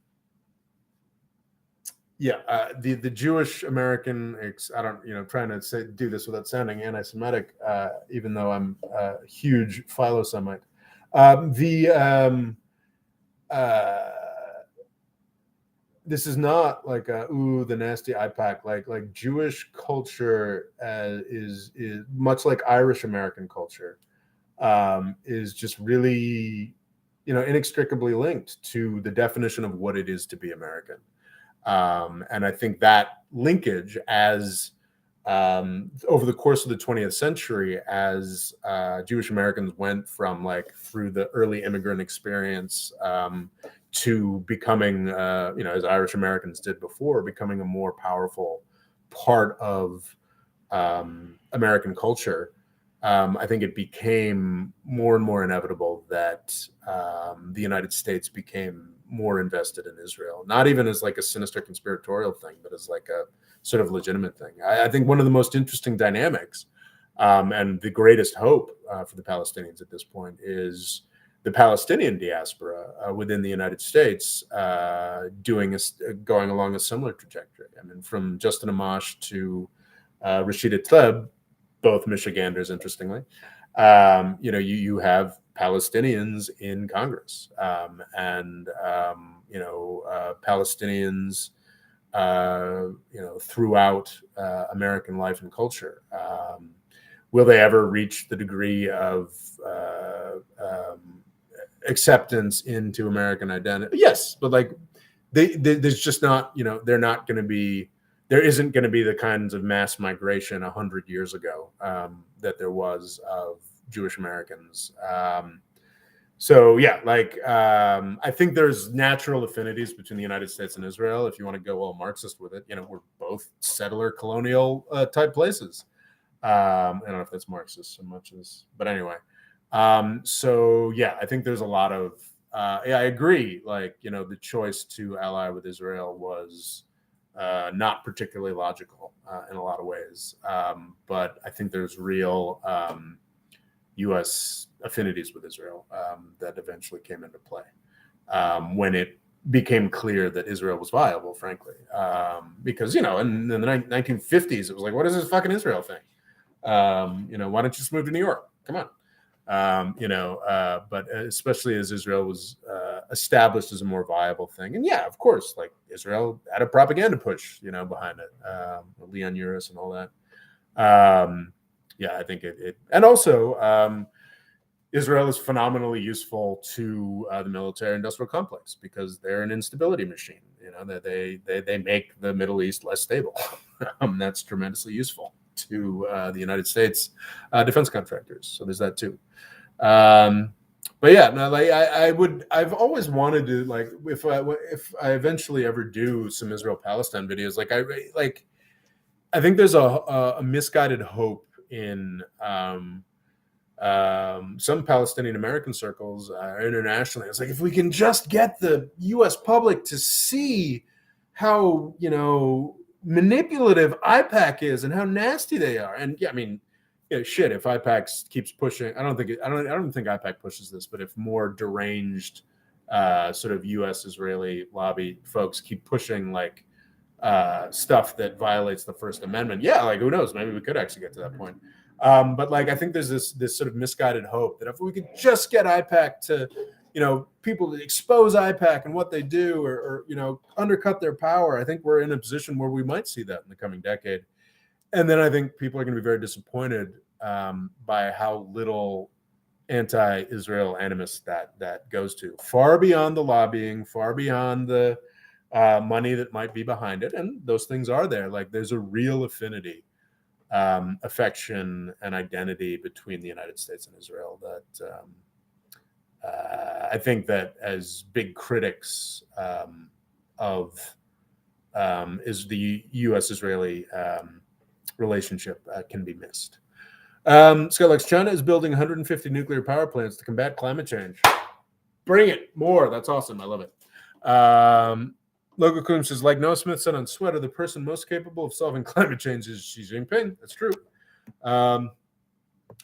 Jewish American. I don't trying to do this without sounding anti-Semitic, even though I'm a huge philo-Semite. This is not like the nasty IPAC. Like Jewish culture is much like Irish American culture, is just really inextricably linked to the definition of what it is to be American. And I think that linkage, as over the course of the 20th century, as Jewish Americans went from through the early immigrant experience to becoming, as Irish Americans did before, becoming a more powerful part of American culture, I think it became more and more inevitable that the United States became more invested in Israel, not even as like a sinister conspiratorial thing, but as like a sort of legitimate thing. I think one of the most interesting dynamics and the greatest hope for the Palestinians at this point is the Palestinian diaspora within the United States going along a similar trajectory. I mean, from Justin Amash to Rashida Tlaib, both Michiganders, interestingly. You have Palestinians in Congress, and Palestinians, throughout American life and culture. Will they ever reach the degree of acceptance into American identity? Yes, but there's just not, they're not going to be. There isn't going to be the kinds of mass migration 100 years ago that there was of Jewish Americans. I think there's natural affinities between the United States and Israel. If you want to go all Marxist with it, we're both settler colonial type places. I don't know if that's Marxist so much as, but anyway. I think there's a lot of, I agree. The choice to ally with Israel was not particularly logical in a lot of ways. But I think there's real U.S. affinities with Israel that eventually came into play when it became clear that Israel was viable, frankly. Because, in the 1950s, it was like, what is this fucking Israel thing? Why don't you just move to New York? Come on. But especially as Israel was established as a more viable thing. And yeah, of course, like Israel had a propaganda push, behind it, Leon Uris and all that. I think it and also Israel is phenomenally useful to the military industrial complex because they're an instability machine. That they make the Middle East less stable. That's tremendously useful to the United States defense contractors. So there's that too. I've always wanted to, if I eventually ever do some Israel Palestine videos, I think there's a misguided hope in some Palestinian American circles internationally. It's like, if we can just get the U.S. public to see how manipulative IPAC is and how nasty they are, and if IPAC keeps pushing, I don't think IPAC pushes this, but if more deranged sort of U.S. Israeli lobby folks keep pushing stuff that violates the First Amendment, who knows? Maybe we could actually get to that point. But I think there's this sort of misguided hope that if we could just get IPAC to people that expose IPAC and what they do, or undercut their power. I think we're in a position where we might see that in the coming decade. And then I think people are going to be very disappointed by how little anti-Israel animus that goes to, far beyond the lobbying, far beyond the money that might be behind it. And those things are there. Like, there's a real affinity, affection, and identity between the United States and Israel that I think that, as big critics of is the U.S.-Israeli relationship, can be missed. Skylex, China is building 150 nuclear power plants to combat climate change. Bring it. More. That's awesome. I love it. Logo Coom says, like Noah Smith said on Sweater, the person most capable of solving climate change is Xi Jinping. That's true.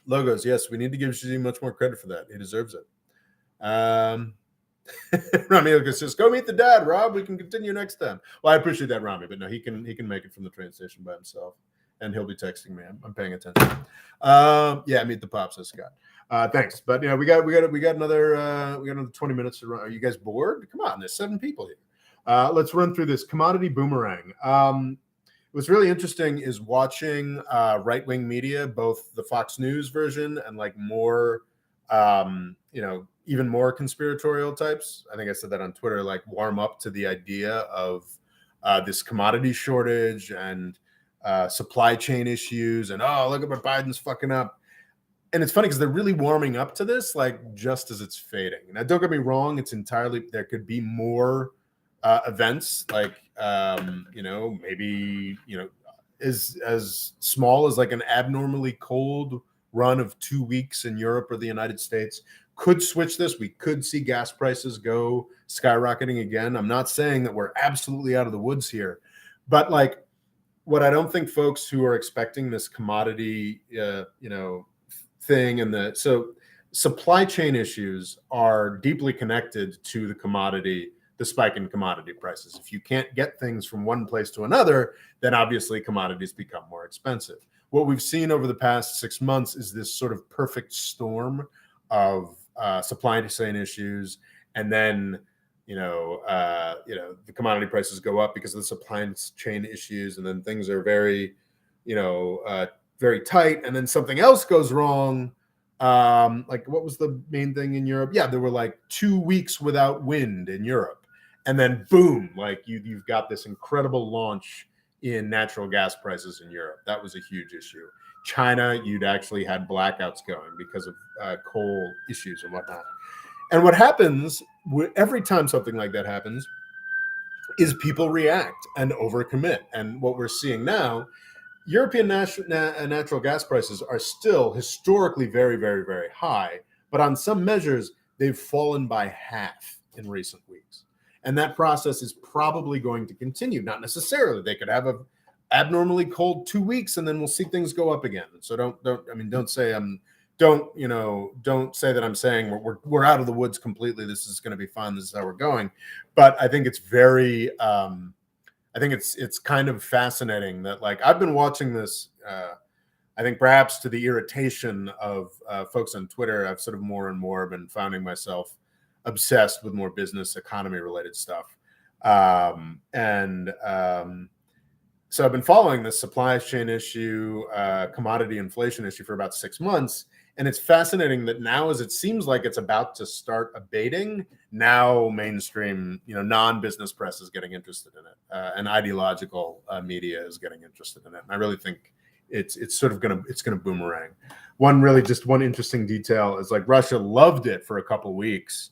Logos, yes, we need to give Xi much more credit for that. He deserves it. Rami Lucas says, go meet the dad, Rob. We can continue next time. Well, I appreciate that, Rami, but no, he can make it from the train station by himself, and he'll be texting me. I'm paying attention. Yeah, meet the pops, says Scott. Thanks, but we got another 20 minutes to run. Are you guys bored? Come on, there's 7 people here. Let's run through this commodity boomerang. What's really interesting is watching right-wing media, both the Fox News version and like more, even more conspiratorial types. I think I said that on Twitter, like warm up to the idea of this commodity shortage and supply chain issues, and look at what Biden's fucking up. And it's funny because they're really warming up to this, like just as it's fading. Now, don't get me wrong; it's entirely, there could be more events, like maybe as small as like an abnormally cold run of 2 weeks in Europe or the United States could switch this. We could see gas prices go skyrocketing again. I'm not saying that we're absolutely out of the woods here, but like, what I don't think folks who are expecting this commodity thing, and so supply chain issues are deeply connected to the spike in commodity prices. If you can't get things from one place to another, then obviously commodities become more expensive. What we've seen over the past 6 months is this sort of perfect storm of supply chain issues, and then the commodity prices go up because of the supply chain issues, and then things are very very tight, and then something else goes wrong. Like, what was the main thing in Europe? Yeah, there were like 2 weeks without wind in Europe, and then boom, like you've got this incredible launch in natural gas prices in Europe. That was a huge issue. China, you'd actually had blackouts going because of coal issues and whatnot. And what happens every time something like that happens is people react and overcommit. And what we're seeing now, European natural gas prices are still historically very, very, very high, but on some measures, they've fallen by half in recent weeks. And that process is probably going to continue. Not necessarily. They could have a abnormally cold 2 weeks, and then we'll see things go up again. So don't say that I'm saying we're out of the woods completely. This is going to be fine. This is how we're going. But I think it's very, I think it's kind of fascinating that, like, I've been watching this, I think perhaps to the irritation of folks on Twitter. I've sort of more and more been finding myself obsessed with more business economy related stuff. So I've been following this supply chain issue, commodity inflation issue for about 6 months. And it's fascinating that now, as it seems like it's about to start abating, now mainstream, non-business press is getting interested in it, and ideological media is getting interested in it. And I really think it's gonna boomerang. One interesting detail is, like, Russia loved it for a couple weeks,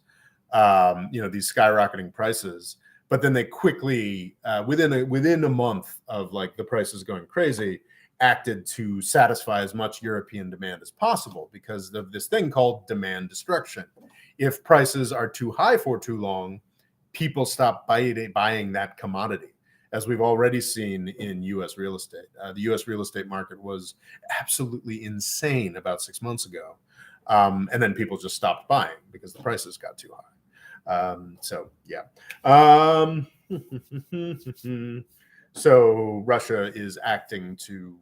these skyrocketing prices, but then they quickly, within a month of like the prices going crazy, acted to satisfy as much European demand as possible because of this thing called demand destruction. If prices are too high for too long, people stop buying that commodity, as we've already seen in U.S. real estate. The U.S. real estate market was absolutely insane about 6 months ago. And then people just stopped buying because the prices got too high. So, yeah. So Russia is acting to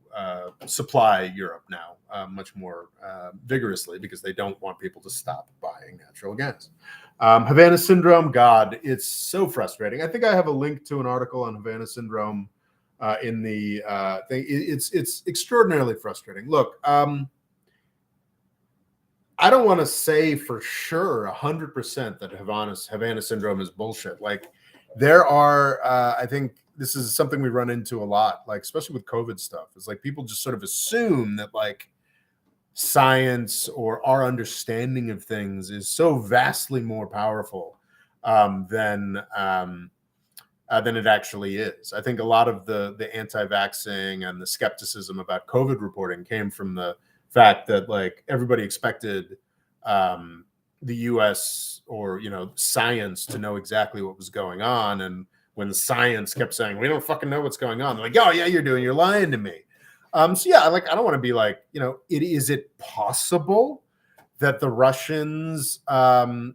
supply Europe now much more vigorously because they don't want people to stop buying natural gas. Havana syndrome, God, it's so frustrating. I think I have a link to an article on Havana syndrome in the thing. It's extraordinarily frustrating. Look, I don't want to say for sure 100% that Havana syndrome is bullshit. Like there are, I think this is something we run into a lot, like especially with COVID stuff. It's like people just sort of assume that like science or our understanding of things is so vastly more powerful than it actually is. I think a lot of the anti-vaxxing and the skepticism about COVID reporting came from the fact that like everybody expected the U.S. or science to know exactly what was going on, and when the science kept saying we don't fucking know what's going on, they're like, oh yeah, you're lying to me. So yeah, like I don't want to be like, is it possible that the Russians, well,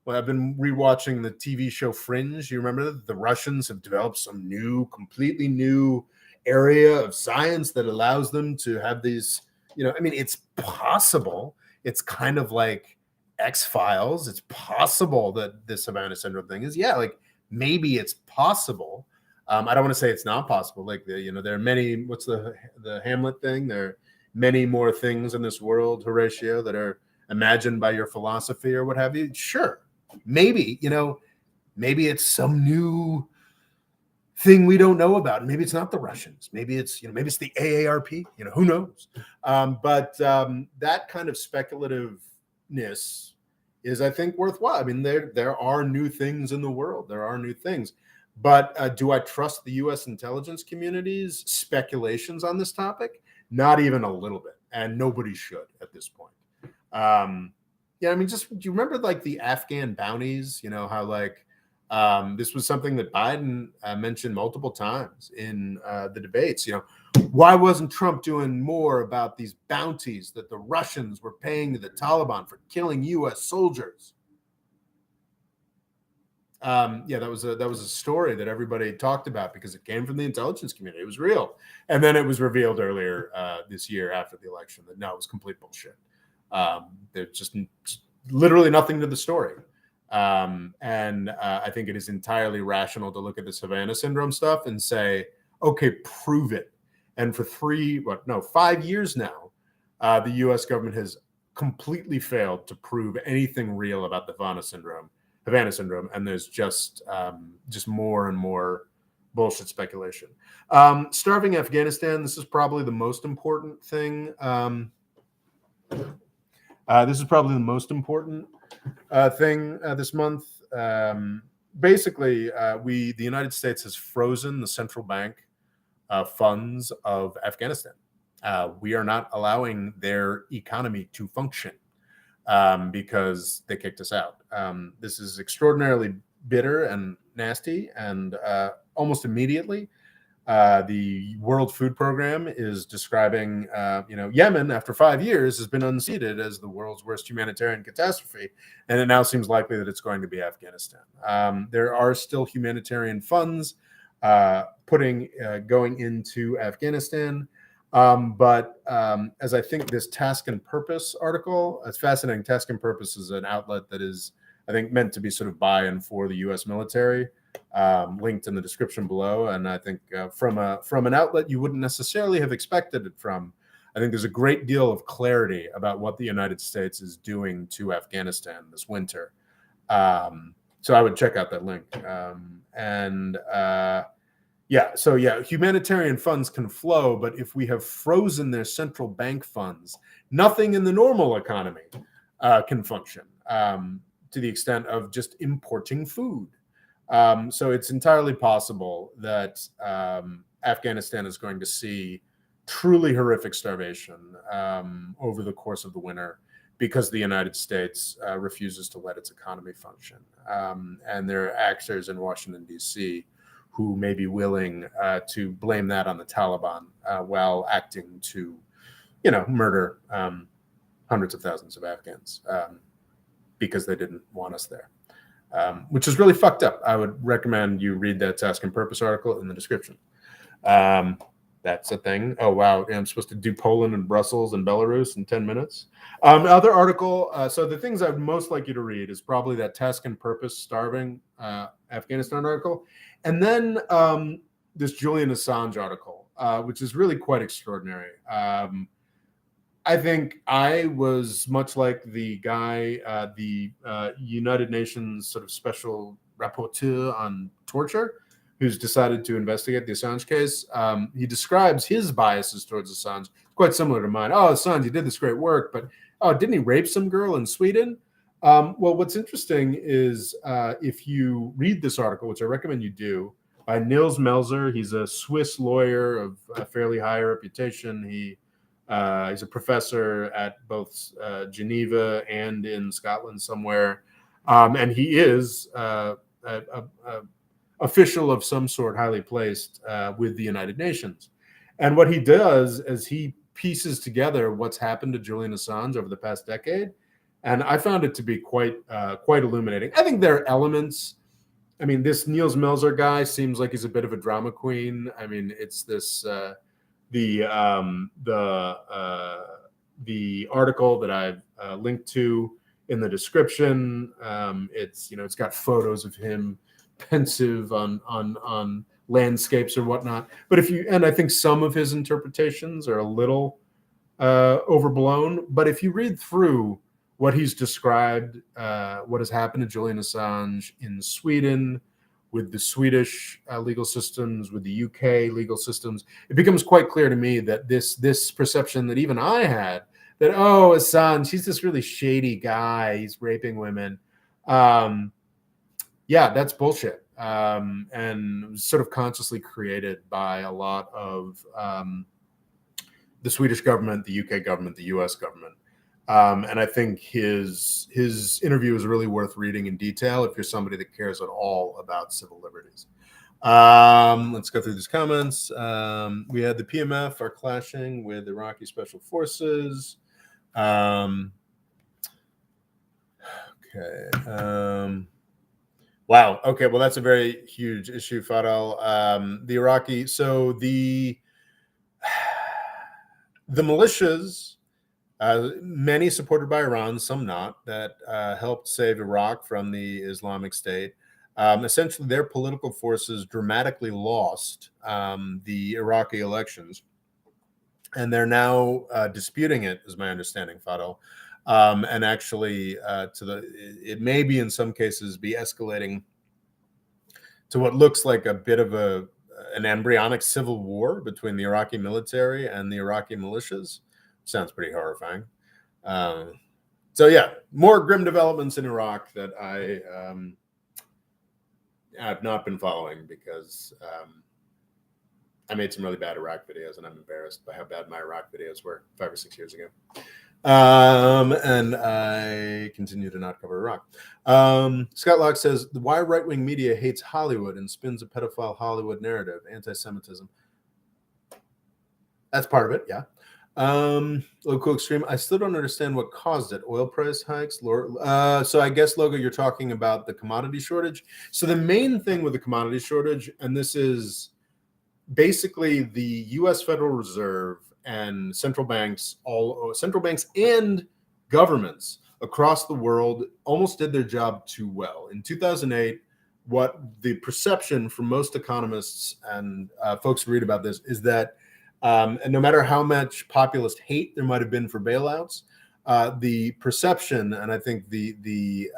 I've been rewatching the TV show Fringe. You remember that the Russians have developed some completely new area of science that allows them to have these, I mean, it's possible. It's kind of like X-Files. It's possible that this Havana syndrome thing is, like maybe it's possible. I don't want to say it's not possible. Like there are many. What's the Hamlet thing? There are many more things in this world, Horatio, that are imagined by your philosophy or what have you. Sure, maybe maybe it's some new thing we don't know about. Maybe it's not the Russians. Maybe it's maybe it's the AARP. Who knows? But that kind of speculativeness is, I think, worthwhile. I mean, there are new things in the world. There are new things. But do I trust the U.S. intelligence community's speculations on this topic? Not even a little bit, and nobody should at this point. I mean, do you remember like the Afghan bounties? How like this was something that Biden mentioned multiple times in the debates. Why wasn't Trump doing more about these bounties that the Russians were paying to the Taliban for killing U.S. soldiers? That was a story that everybody talked about because it came from the intelligence community. It was real, and then it was revealed earlier this year after the election that no, it was complete bullshit. There's just literally nothing to the story, and I think it is entirely rational to look at this Havana syndrome stuff and say, okay, prove it. And for 5 years now, the U.S. government has completely failed to prove anything real about the Havana syndrome, and there's just more and more bullshit speculation. Starving Afghanistan. This is probably the most important thing. This month. Basically, the United States has frozen the central bank funds of Afghanistan. We are not allowing their economy to function because they kicked us out. This is extraordinarily bitter and nasty, and almost immediately, the World Food Program is describing, Yemen after 5 years has been unseated as the world's worst humanitarian catastrophe, and it now seems likely that it's going to be Afghanistan. There are still humanitarian funds going into Afghanistan. But as I think this Task and Purpose article, it's fascinating. Task and Purpose is an outlet that is, I think, meant to be sort of by and for the U.S. military, linked in the description below. And I think from an outlet you wouldn't necessarily have expected it from, I think there's a great deal of clarity about what the United States is doing to Afghanistan this winter. So I would check out that link. Humanitarian funds can flow, but if we have frozen their central bank funds, nothing in the normal economy can function to the extent of just importing food. So it's entirely possible that Afghanistan is going to see truly horrific starvation over the course of the winter because the United States refuses to let its economy function. And there are actors in Washington, D.C., who may be willing to blame that on the Taliban while acting to, murder hundreds of thousands of Afghans because they didn't want us there. which is really fucked up. I would recommend you read that Task and Purpose article in the description. That's a thing. Oh, wow. I'm supposed to do Poland and Brussels and Belarus in 10 minutes. Other article. So the things I'd most like you to read is probably that Task and Purpose starving Afghanistan article. And then this Julian Assange article, which is really quite extraordinary. I think I was much like the guy, the United Nations sort of special rapporteur on torture, who's decided to investigate the Assange case. He describes his biases towards Assange, quite similar to mine. Oh, Assange, you did this great work, but oh, didn't he rape some girl in Sweden? Well, what's interesting is if you read this article, which I recommend you do, by Nils Melzer. He's a Swiss lawyer of a fairly high reputation. He's a professor at both Geneva and in Scotland somewhere. And he is a official of some sort, highly placed with the United Nations. And what he does is he pieces together what's happened to Julian Assange over the past decade. And I found it to be quite illuminating. I think there are elements. I mean, this Nils Melzer guy seems like he's a bit of a drama queen. I mean, it's this the article that I've linked to in the description. It's got photos of him pensive on landscapes or whatnot. But I think some of his interpretations are a little overblown. But if you read through what he's described, what has happened to Julian Assange in Sweden, with the Swedish legal systems, with the UK legal systems, it becomes quite clear to me that this perception that even I had, that, oh, Assange, he's this really shady guy, he's raping women. Yeah, that's bullshit. And sort of consciously created by a lot of the Swedish government, the UK government, the US government. And I think his interview is really worth reading in detail if you're somebody that cares at all about civil liberties. Let's go through these comments. We had the PMF are clashing with Iraqi special forces. Okay. Wow. Okay. Well, that's a very huge issue, Fadal. The Iraqi. So the militias. Many supported by Iran, some not, that helped save Iraq from the Islamic State. Essentially, their political forces dramatically lost the Iraqi elections, and they're now disputing it, is my understanding, Fadel. And actually, it may be in some cases be escalating to what looks like a bit of an embryonic civil war between the Iraqi military and the Iraqi militias. Sounds pretty horrifying. So yeah, more grim developments in Iraq that I have not been following because I made some really bad Iraq videos, and I'm embarrassed by how bad my Iraq videos were 5 or 6 years ago. And I continue to not cover Iraq. Scott Locke says, why right-wing media hates Hollywood and spins a pedophile Hollywood narrative, anti-Semitism. That's part of it, yeah. Local extreme. I still don't understand what caused it. Oil price hikes. So I guess, Logo, you're talking about the commodity shortage. So the main thing with the commodity shortage, and this is basically the U.S. Federal Reserve and central banks and governments across the world almost did their job too well. In 2008, what the perception from most economists and folks who read about this is that and no matter how much populist hate there might have been for bailouts, the perception, and I think the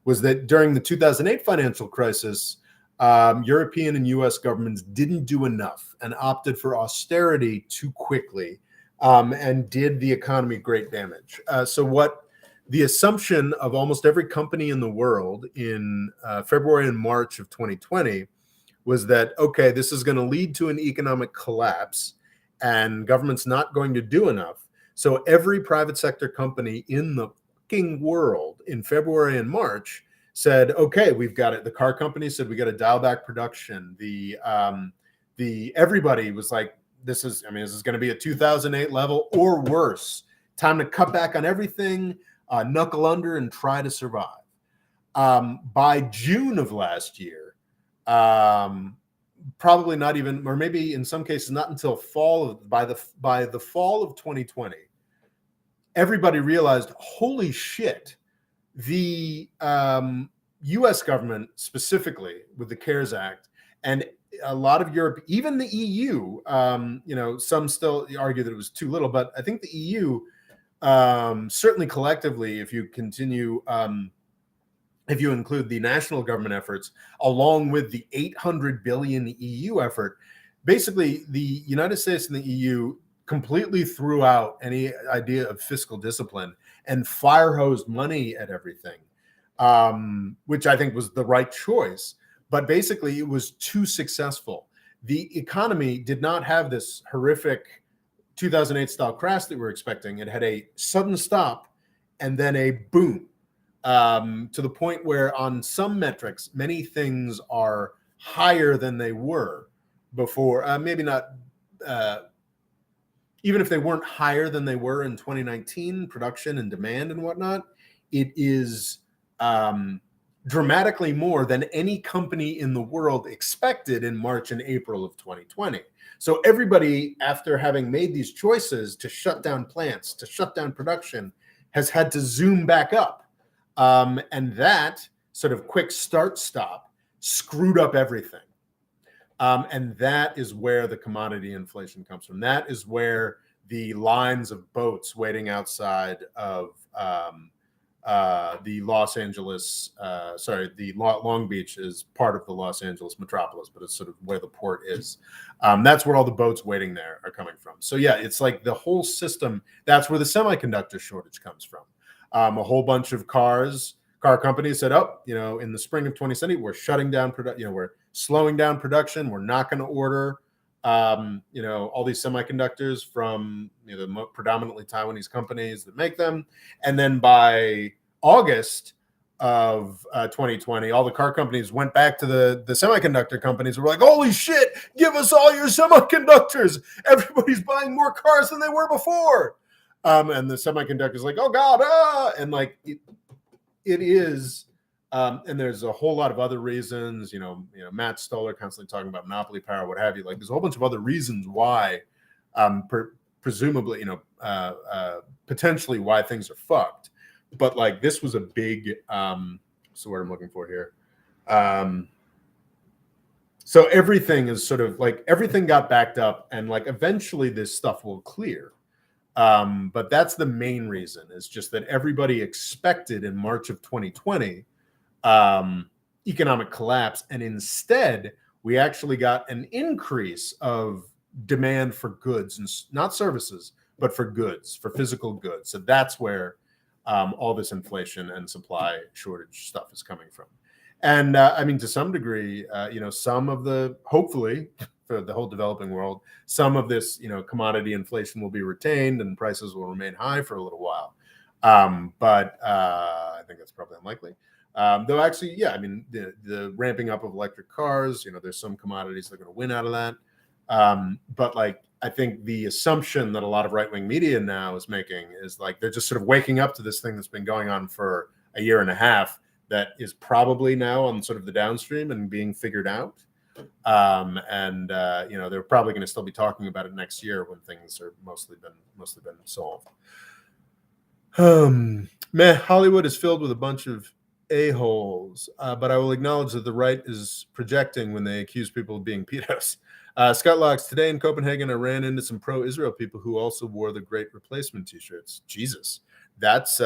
was that during the 2008 financial crisis, European and U.S. governments didn't do enough and opted for austerity too quickly and did the economy great damage. So what the assumption of almost every company in the world in February and March of 2020 was that, okay, this is going to lead to an economic collapse and government's not going to do enough. So every private sector company in the fucking world in February and March said, okay, we've got it. The car company said, we got to dial back production. Everybody was like, this is going to be a 2008 level or worse. Time to cut back on everything, knuckle under and try to survive. By June of last year, probably not even, or maybe in some cases not until by the fall of 2020, everybody realized, holy shit, the U.S. government specifically with the CARES Act and a lot of Europe, even the EU, some still argue that it was too little, but I think the EU, certainly collectively, if you continue, if you include the national government efforts, along with the 800 billion EU effort, basically the United States and the EU completely threw out any idea of fiscal discipline and fire hosed money at everything, which I think was the right choice. But basically, it was too successful. The economy did not have this horrific 2008 style crash that we're expecting. It had a sudden stop and then a boom, to the point where on some metrics, many things are higher than they were before. Maybe not, even if they weren't higher than they were in 2019, production and demand and whatnot, it is dramatically more than any company in the world expected in March and April of 2020. So everybody, after having made these choices to shut down plants, to shut down production, has had to zoom back up. And that sort of quick start-stop screwed up everything. And that is where the commodity inflation comes from. That is where the lines of boats waiting outside of the Los Angeles, the Long Beach is part of the Los Angeles metropolis, but it's sort of where the port is. That's where all the boats waiting there are coming from. So yeah, it's like the whole system. That's where the semiconductor shortage comes from. A whole bunch of car companies said, in the spring of 2020, we're shutting down production. We're slowing down production. We're not going to order, all these semiconductors from the predominantly Taiwanese companies that make them. And then by August of 2020, all the car companies went back to the semiconductor companies and were like, holy shit, give us all your semiconductors. Everybody's buying more cars than they were before. And the semiconductors like, oh God, and like it is, and there's a whole lot of other reasons, Matt Stoller constantly talking about monopoly power, what have you. Like there's a whole bunch of other reasons why, presumably, potentially why things are fucked. But like this was a big, so what I'm looking for here. So everything is sort of like everything got backed up, and like eventually this stuff will clear. But that's the main reason, is just that everybody expected in March of 2020 economic collapse, and instead we actually got an increase of demand for goods, and not services, but for goods, for physical goods. So that's where all this inflation and supply shortage stuff is coming from. And I mean, to some degree, some of the, hopefully, for the whole developing world, some of this, commodity inflation will be retained and prices will remain high for a little while. But I think that's probably unlikely. Though actually, yeah, I mean, the ramping up of electric cars, there's some commodities that are going to win out of that. But like, I think the assumption that a lot of right-wing media now is making is like, they're just sort of waking up to this thing that's been going on for a year and a half that is probably now on sort of the downstream and being figured out. They're probably going to still be talking about it next year when things are mostly been solved. Hollywood is filled with a bunch of a-holes, but I will acknowledge that the right is projecting when they accuse people of being pedos. Scott Locks, today in Copenhagen, I ran into some pro-Israel people who also wore the Great Replacement t-shirts. Jesus, that's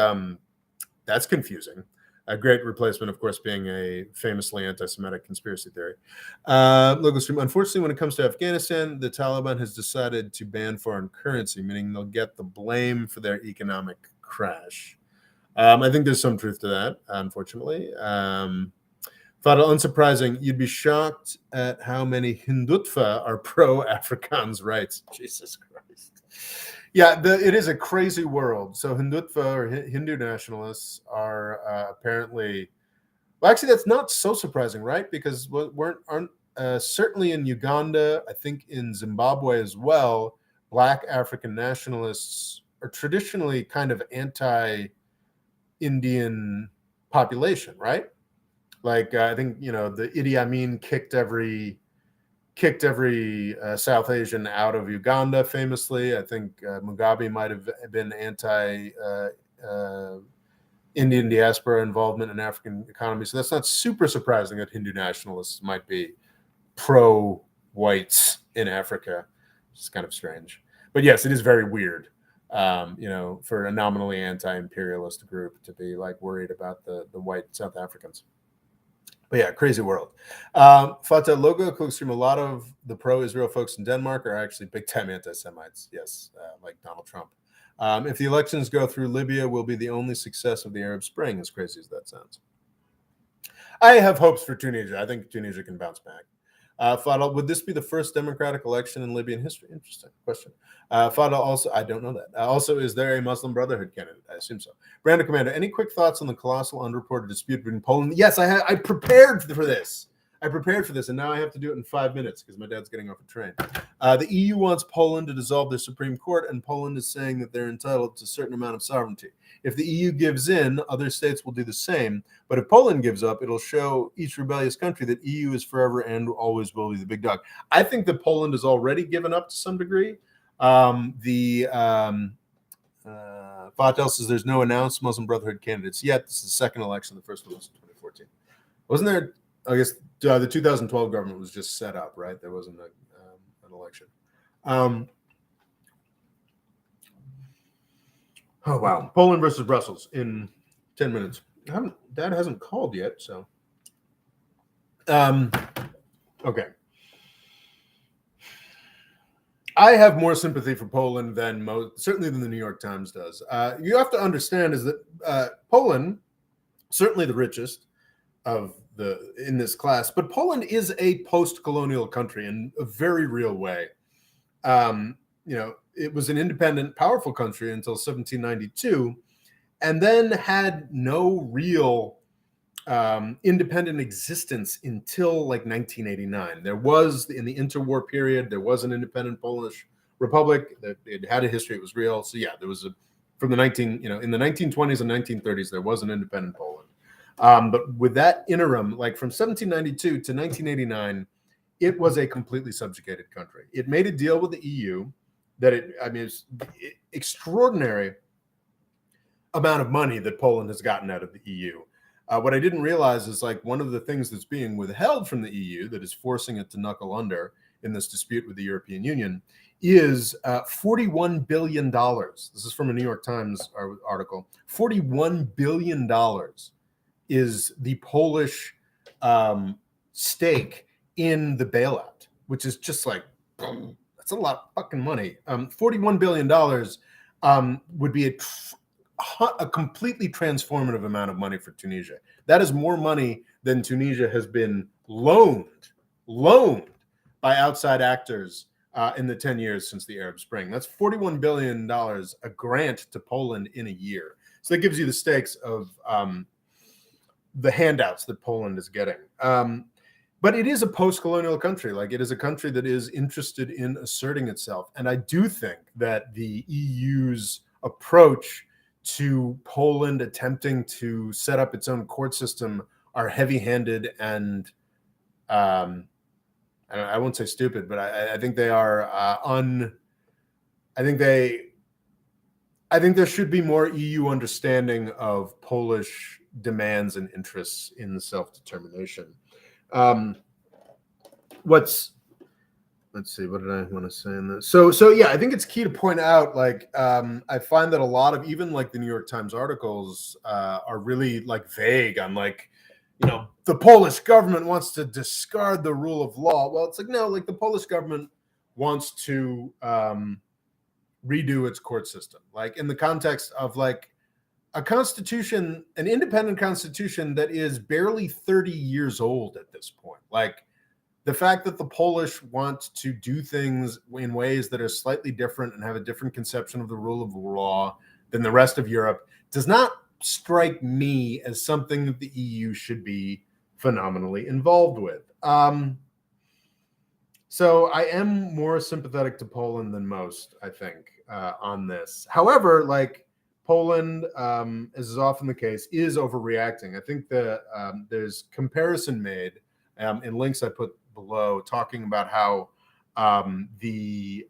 confusing. A Great Replacement, of course, being a famously anti-Semitic conspiracy theory. Local stream. Unfortunately, when it comes to Afghanistan, the Taliban has decided to ban foreign currency, meaning they'll get the blame for their economic crash. I think there's some truth to that, unfortunately. Fadal, unsurprising, you'd be shocked at how many Hindutva are pro-Afrikaans rights. Jesus Christ. Yeah, it is a crazy world. So Hindutva, or Hindu nationalists, are apparently, well, actually, that's not so surprising, right? Because aren't certainly in Uganda, I think in Zimbabwe as well, Black African nationalists are traditionally kind of anti-Indian population, right? Like I think the Idi Amin kicked every South Asian out of Uganda famously. I think Mugabe might have been anti Indian diaspora involvement in African economy. So that's not super surprising that Hindu nationalists might be pro-whites in Africa. It's kind of strange. But yes, it is very weird, for a nominally anti-imperialist group to be like worried about the white South Africans. But yeah, crazy world. Fatah Logo, Cookstream, a lot of the pro-Israel folks in Denmark are actually big-time anti-Semites. Yes, like Donald Trump. If the elections go through, Libya will be the only success of the Arab Spring, as crazy as that sounds. I have hopes for Tunisia. I think Tunisia can bounce back. Fadal, would this be the first democratic election in Libyan history? Interesting question. Fadal, also, I don't know that. Also, is there a Muslim Brotherhood candidate? I assume so. Brandon Commander, any quick thoughts on the colossal unreported dispute between Poland? Yes, I prepared for this. And now I have to do it in 5 minutes because my dad's getting off a train. The EU wants Poland to dissolve their Supreme Court, and Poland is saying that they're entitled to a certain amount of sovereignty. If the EU gives in, other states will do the same. But if Poland gives up, it'll show each rebellious country that EU is forever and always will be the big dog. I think that Poland has already given up to some degree. Fatel says there's no announced Muslim Brotherhood candidates yet. This is the second election. The first one was in 2014. Wasn't there? I guess the 2012 government was just set up, right? There wasn't an election. Oh wow, Poland versus Brussels in 10 minutes. Dad hasn't called yet, so okay. I have more sympathy for Poland than certainly than the New York Times does. You have to understand is that Poland, certainly the richest in this class, but Poland is a post-colonial country in a very real way. It was an independent, powerful country until 1792, and then had no real independent existence until like 1989. There was, in the interwar period, there was an independent Polish republic. It had a history. It was real. So yeah, there was in the 1920s and 1930s, there was an independent Poland. But with that interim, like from 1792 to 1989, it was a completely subjugated country. It made a deal with the EU that it's extraordinary amount of money that Poland has gotten out of the EU. What I didn't realize is like one of the things that's being withheld from the EU that is forcing it to knuckle under in this dispute with the European Union is $41 billion. This is from a New York Times article. $41 billion is the Polish stake in the bailout, which is just like, that's a lot of fucking money. $41 billion would be a completely transformative amount of money for Tunisia. That is more money than Tunisia has been loaned by outside actors in the 10 years since the Arab Spring. That's $41 billion, a grant to Poland in a year. So that gives you the stakes of the handouts that Poland is getting. But it is a post-colonial country. Like, it is a country that is interested in asserting itself. And I do think that the EU's approach to Poland attempting to set up its own court system are heavy-handed and I won't say stupid, but I think they are I think there should be more EU understanding of Polish demands and interests in self-determination. Let's see, what did I want to say in this? So yeah, I think it's key to point out, like, I find that a lot of even like the New York Times articles are really like vague on like, the Polish government wants to discard the rule of law. Well, it's like, no, like the Polish government wants to redo its court system, like in the context of like a constitution, an independent constitution that is barely 30 years old at this point. Like, the fact that the Polish want to do things in ways that are slightly different and have a different conception of the rule of law than the rest of Europe does not strike me as something that the EU should be phenomenally involved with. So I am more sympathetic to Poland than most, I think, on this. However, like, Poland, as is often the case, is overreacting. I think there's comparison made in links I put below talking about how the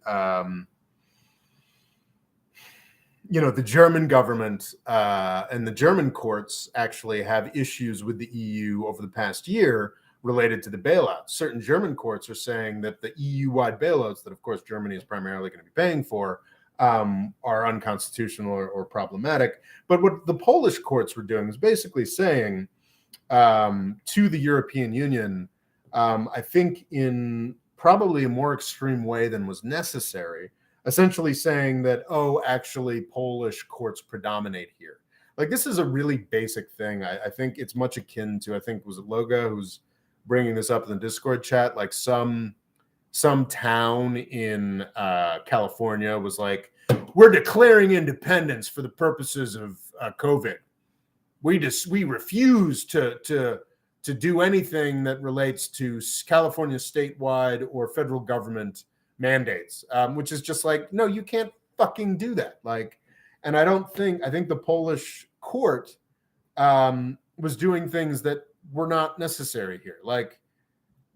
German government and the German courts actually have issues with the EU over the past year related to the bailouts. Certain German courts are saying that the EU-wide bailouts that, of course, Germany is primarily going to be paying for are unconstitutional or problematic. But what the Polish courts were doing is basically saying to the European Union, I think in probably a more extreme way than was necessary, essentially saying that, oh, actually, Polish courts predominate here. Like, this is a really basic thing. I think it's much akin to, I think, was it Loga who's bringing this up in the Discord chat? Like some town in California was like, we're declaring independence for the purposes of COVID. We refuse to do anything that relates to California statewide or federal government mandates, which is just like, no, you can't fucking do that. Like, and I think the Polish court was doing things that were not necessary here. Like,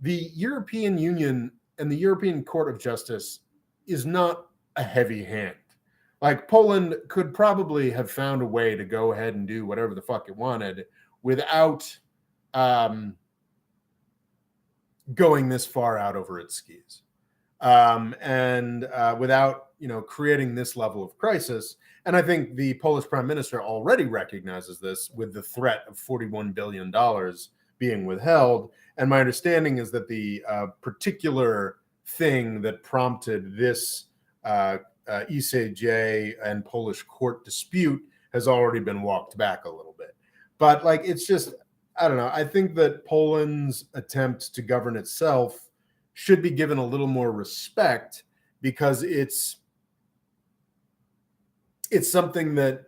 the European Union and the European Court of Justice is not a heavy hand. Like, Poland could probably have found a way to go ahead and do whatever the fuck it wanted without going this far out over its skis. And without, creating this level of crisis. And I think the Polish prime minister already recognizes this with the threat of $41 billion being withheld. And my understanding is that the particular thing that prompted this ECJ and Polish court dispute has already been walked back a little bit. But like, it's just, I don't know. I think that Poland's attempt to govern itself should be given a little more respect, because it's something that,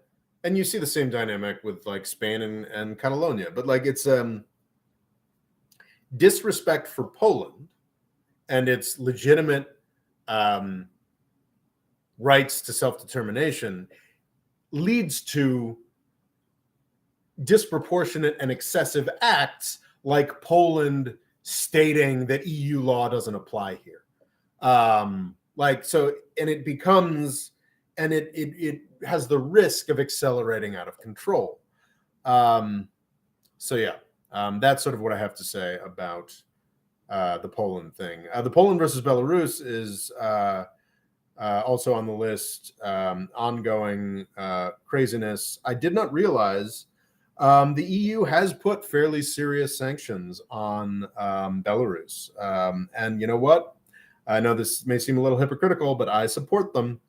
and you see the same dynamic with like Spain and Catalonia, but like, it's disrespect for Poland and its legitimate rights to self-determination leads to disproportionate and excessive acts like Poland stating that EU law doesn't apply here. It becomes, and it has the risk of accelerating out of control. That's sort of what I have to say about the Poland thing. The Poland versus Belarus is also on the list. Ongoing craziness. I did not realize the EU has put fairly serious sanctions on Belarus. And you know what? I know this may seem a little hypocritical, but I support them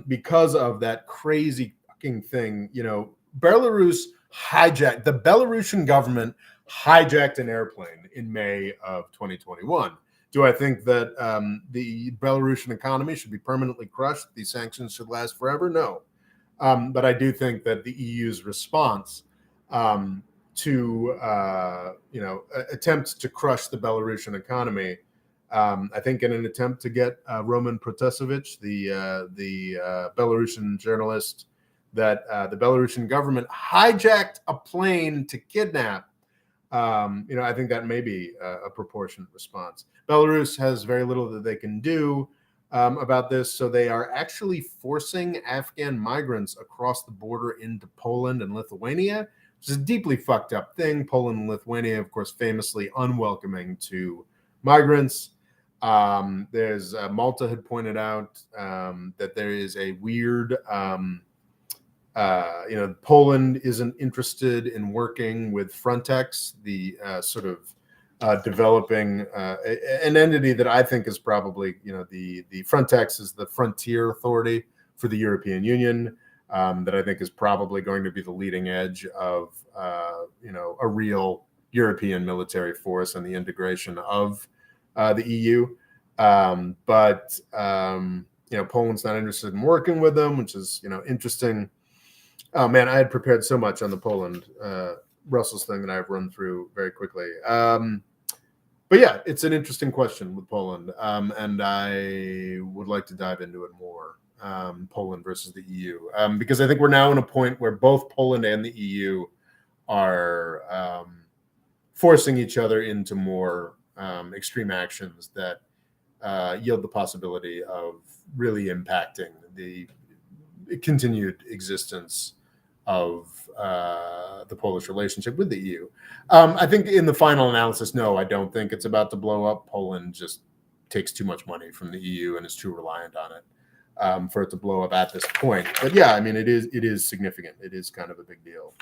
because of that crazy fucking thing. Belarus hijacked, the Belarusian government hijacked an airplane in May of 2021. Do I think that the Belarusian economy should be permanently crushed? These sanctions should last forever? No. But I do think that the EU's response to attempts to crush the Belarusian economy, I think in an attempt to get Roman Protasevich, the Belarusian journalist that the Belarusian government hijacked a plane to kidnap, I think that may be a proportionate response. Belarus has very little that they can do about this, so they are actually forcing Afghan migrants across the border into Poland and Lithuania, which is a deeply fucked up thing. Poland and Lithuania, of course, famously unwelcoming to migrants. There's Malta had pointed out that there is a weird, Poland isn't interested in working with Frontex, the sort of developing an entity that I think is probably, the Frontex is the frontier authority for the European Union, that I think is probably going to be the leading edge of, a real European military force and the integration of the EU. Poland's not interested in working with them, which is, interesting. Oh man, I had prepared so much on the Poland Brussels thing that I've run through very quickly. But yeah, it's an interesting question with Poland, and I would like to dive into it more Poland versus the EU, because I think we're now in a point where both Poland and the EU are forcing each other into more extreme actions that yield the possibility of really impacting the continued existence of the Polish relationship with the EU. I think in the final analysis, no, I don't think it's about to blow up. Poland just takes too much money from the EU and is too reliant on it for it to blow up at this point. But yeah, I mean, it is significant. It is kind of a big deal.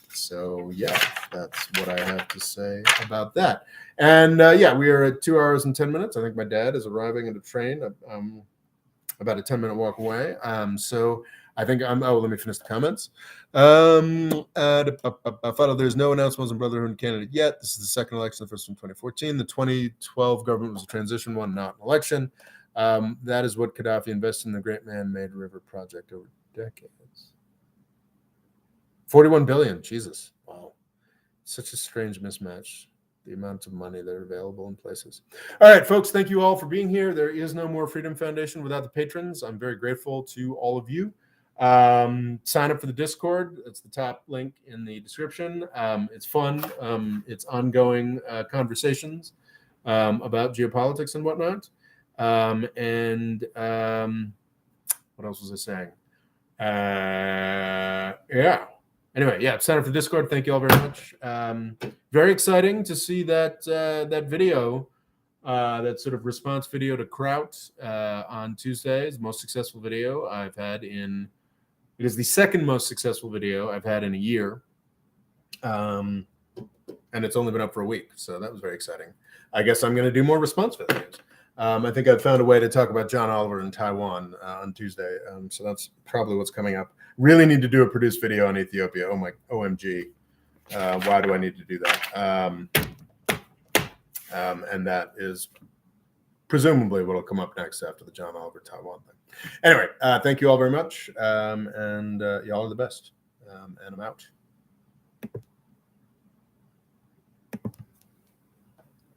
So yeah, that's what I have to say about that. And yeah, we are at 2 hours and 10 minutes. I think my dad is arriving at a train about a 10-minute walk away. So I think let me finish the comments. There's no announcements on Brotherhood candidate yet. This is the second election, the first from 2014. The 2012 government was a transition one, not an election. That is what Gaddafi invested in the Great Man-Made River project over decades. 41 billion. Jesus. Wow. Such a strange mismatch. The amount of money that are available in places. All right, folks, thank you all for being here. There is no more Freedom Foundation without the patrons. I'm very grateful to all of you. Sign up for the Discord. It's the top link in the description. It's fun. It's ongoing conversations about geopolitics and whatnot. What else was I saying? Yeah. Anyway, yeah, sign up for Discord. Thank you all very much. Very exciting to see that that video, that sort of response video to Kraut on Tuesday is the most successful video I've had in. It is the second most successful video I've had in a year, and it's only been up for a week, so that was very exciting. I guess I'm going to do more response videos. I think I've found a way to talk about John Oliver in Taiwan on Tuesday, so that's probably what's coming up. Really need to do a produced video on Ethiopia. Oh my, OMG. Why do I need to do that? And that is presumably what will come up next after the John Oliver Taiwan thing. Anyway, thank you all very much. And y'all are the best. And I'm out.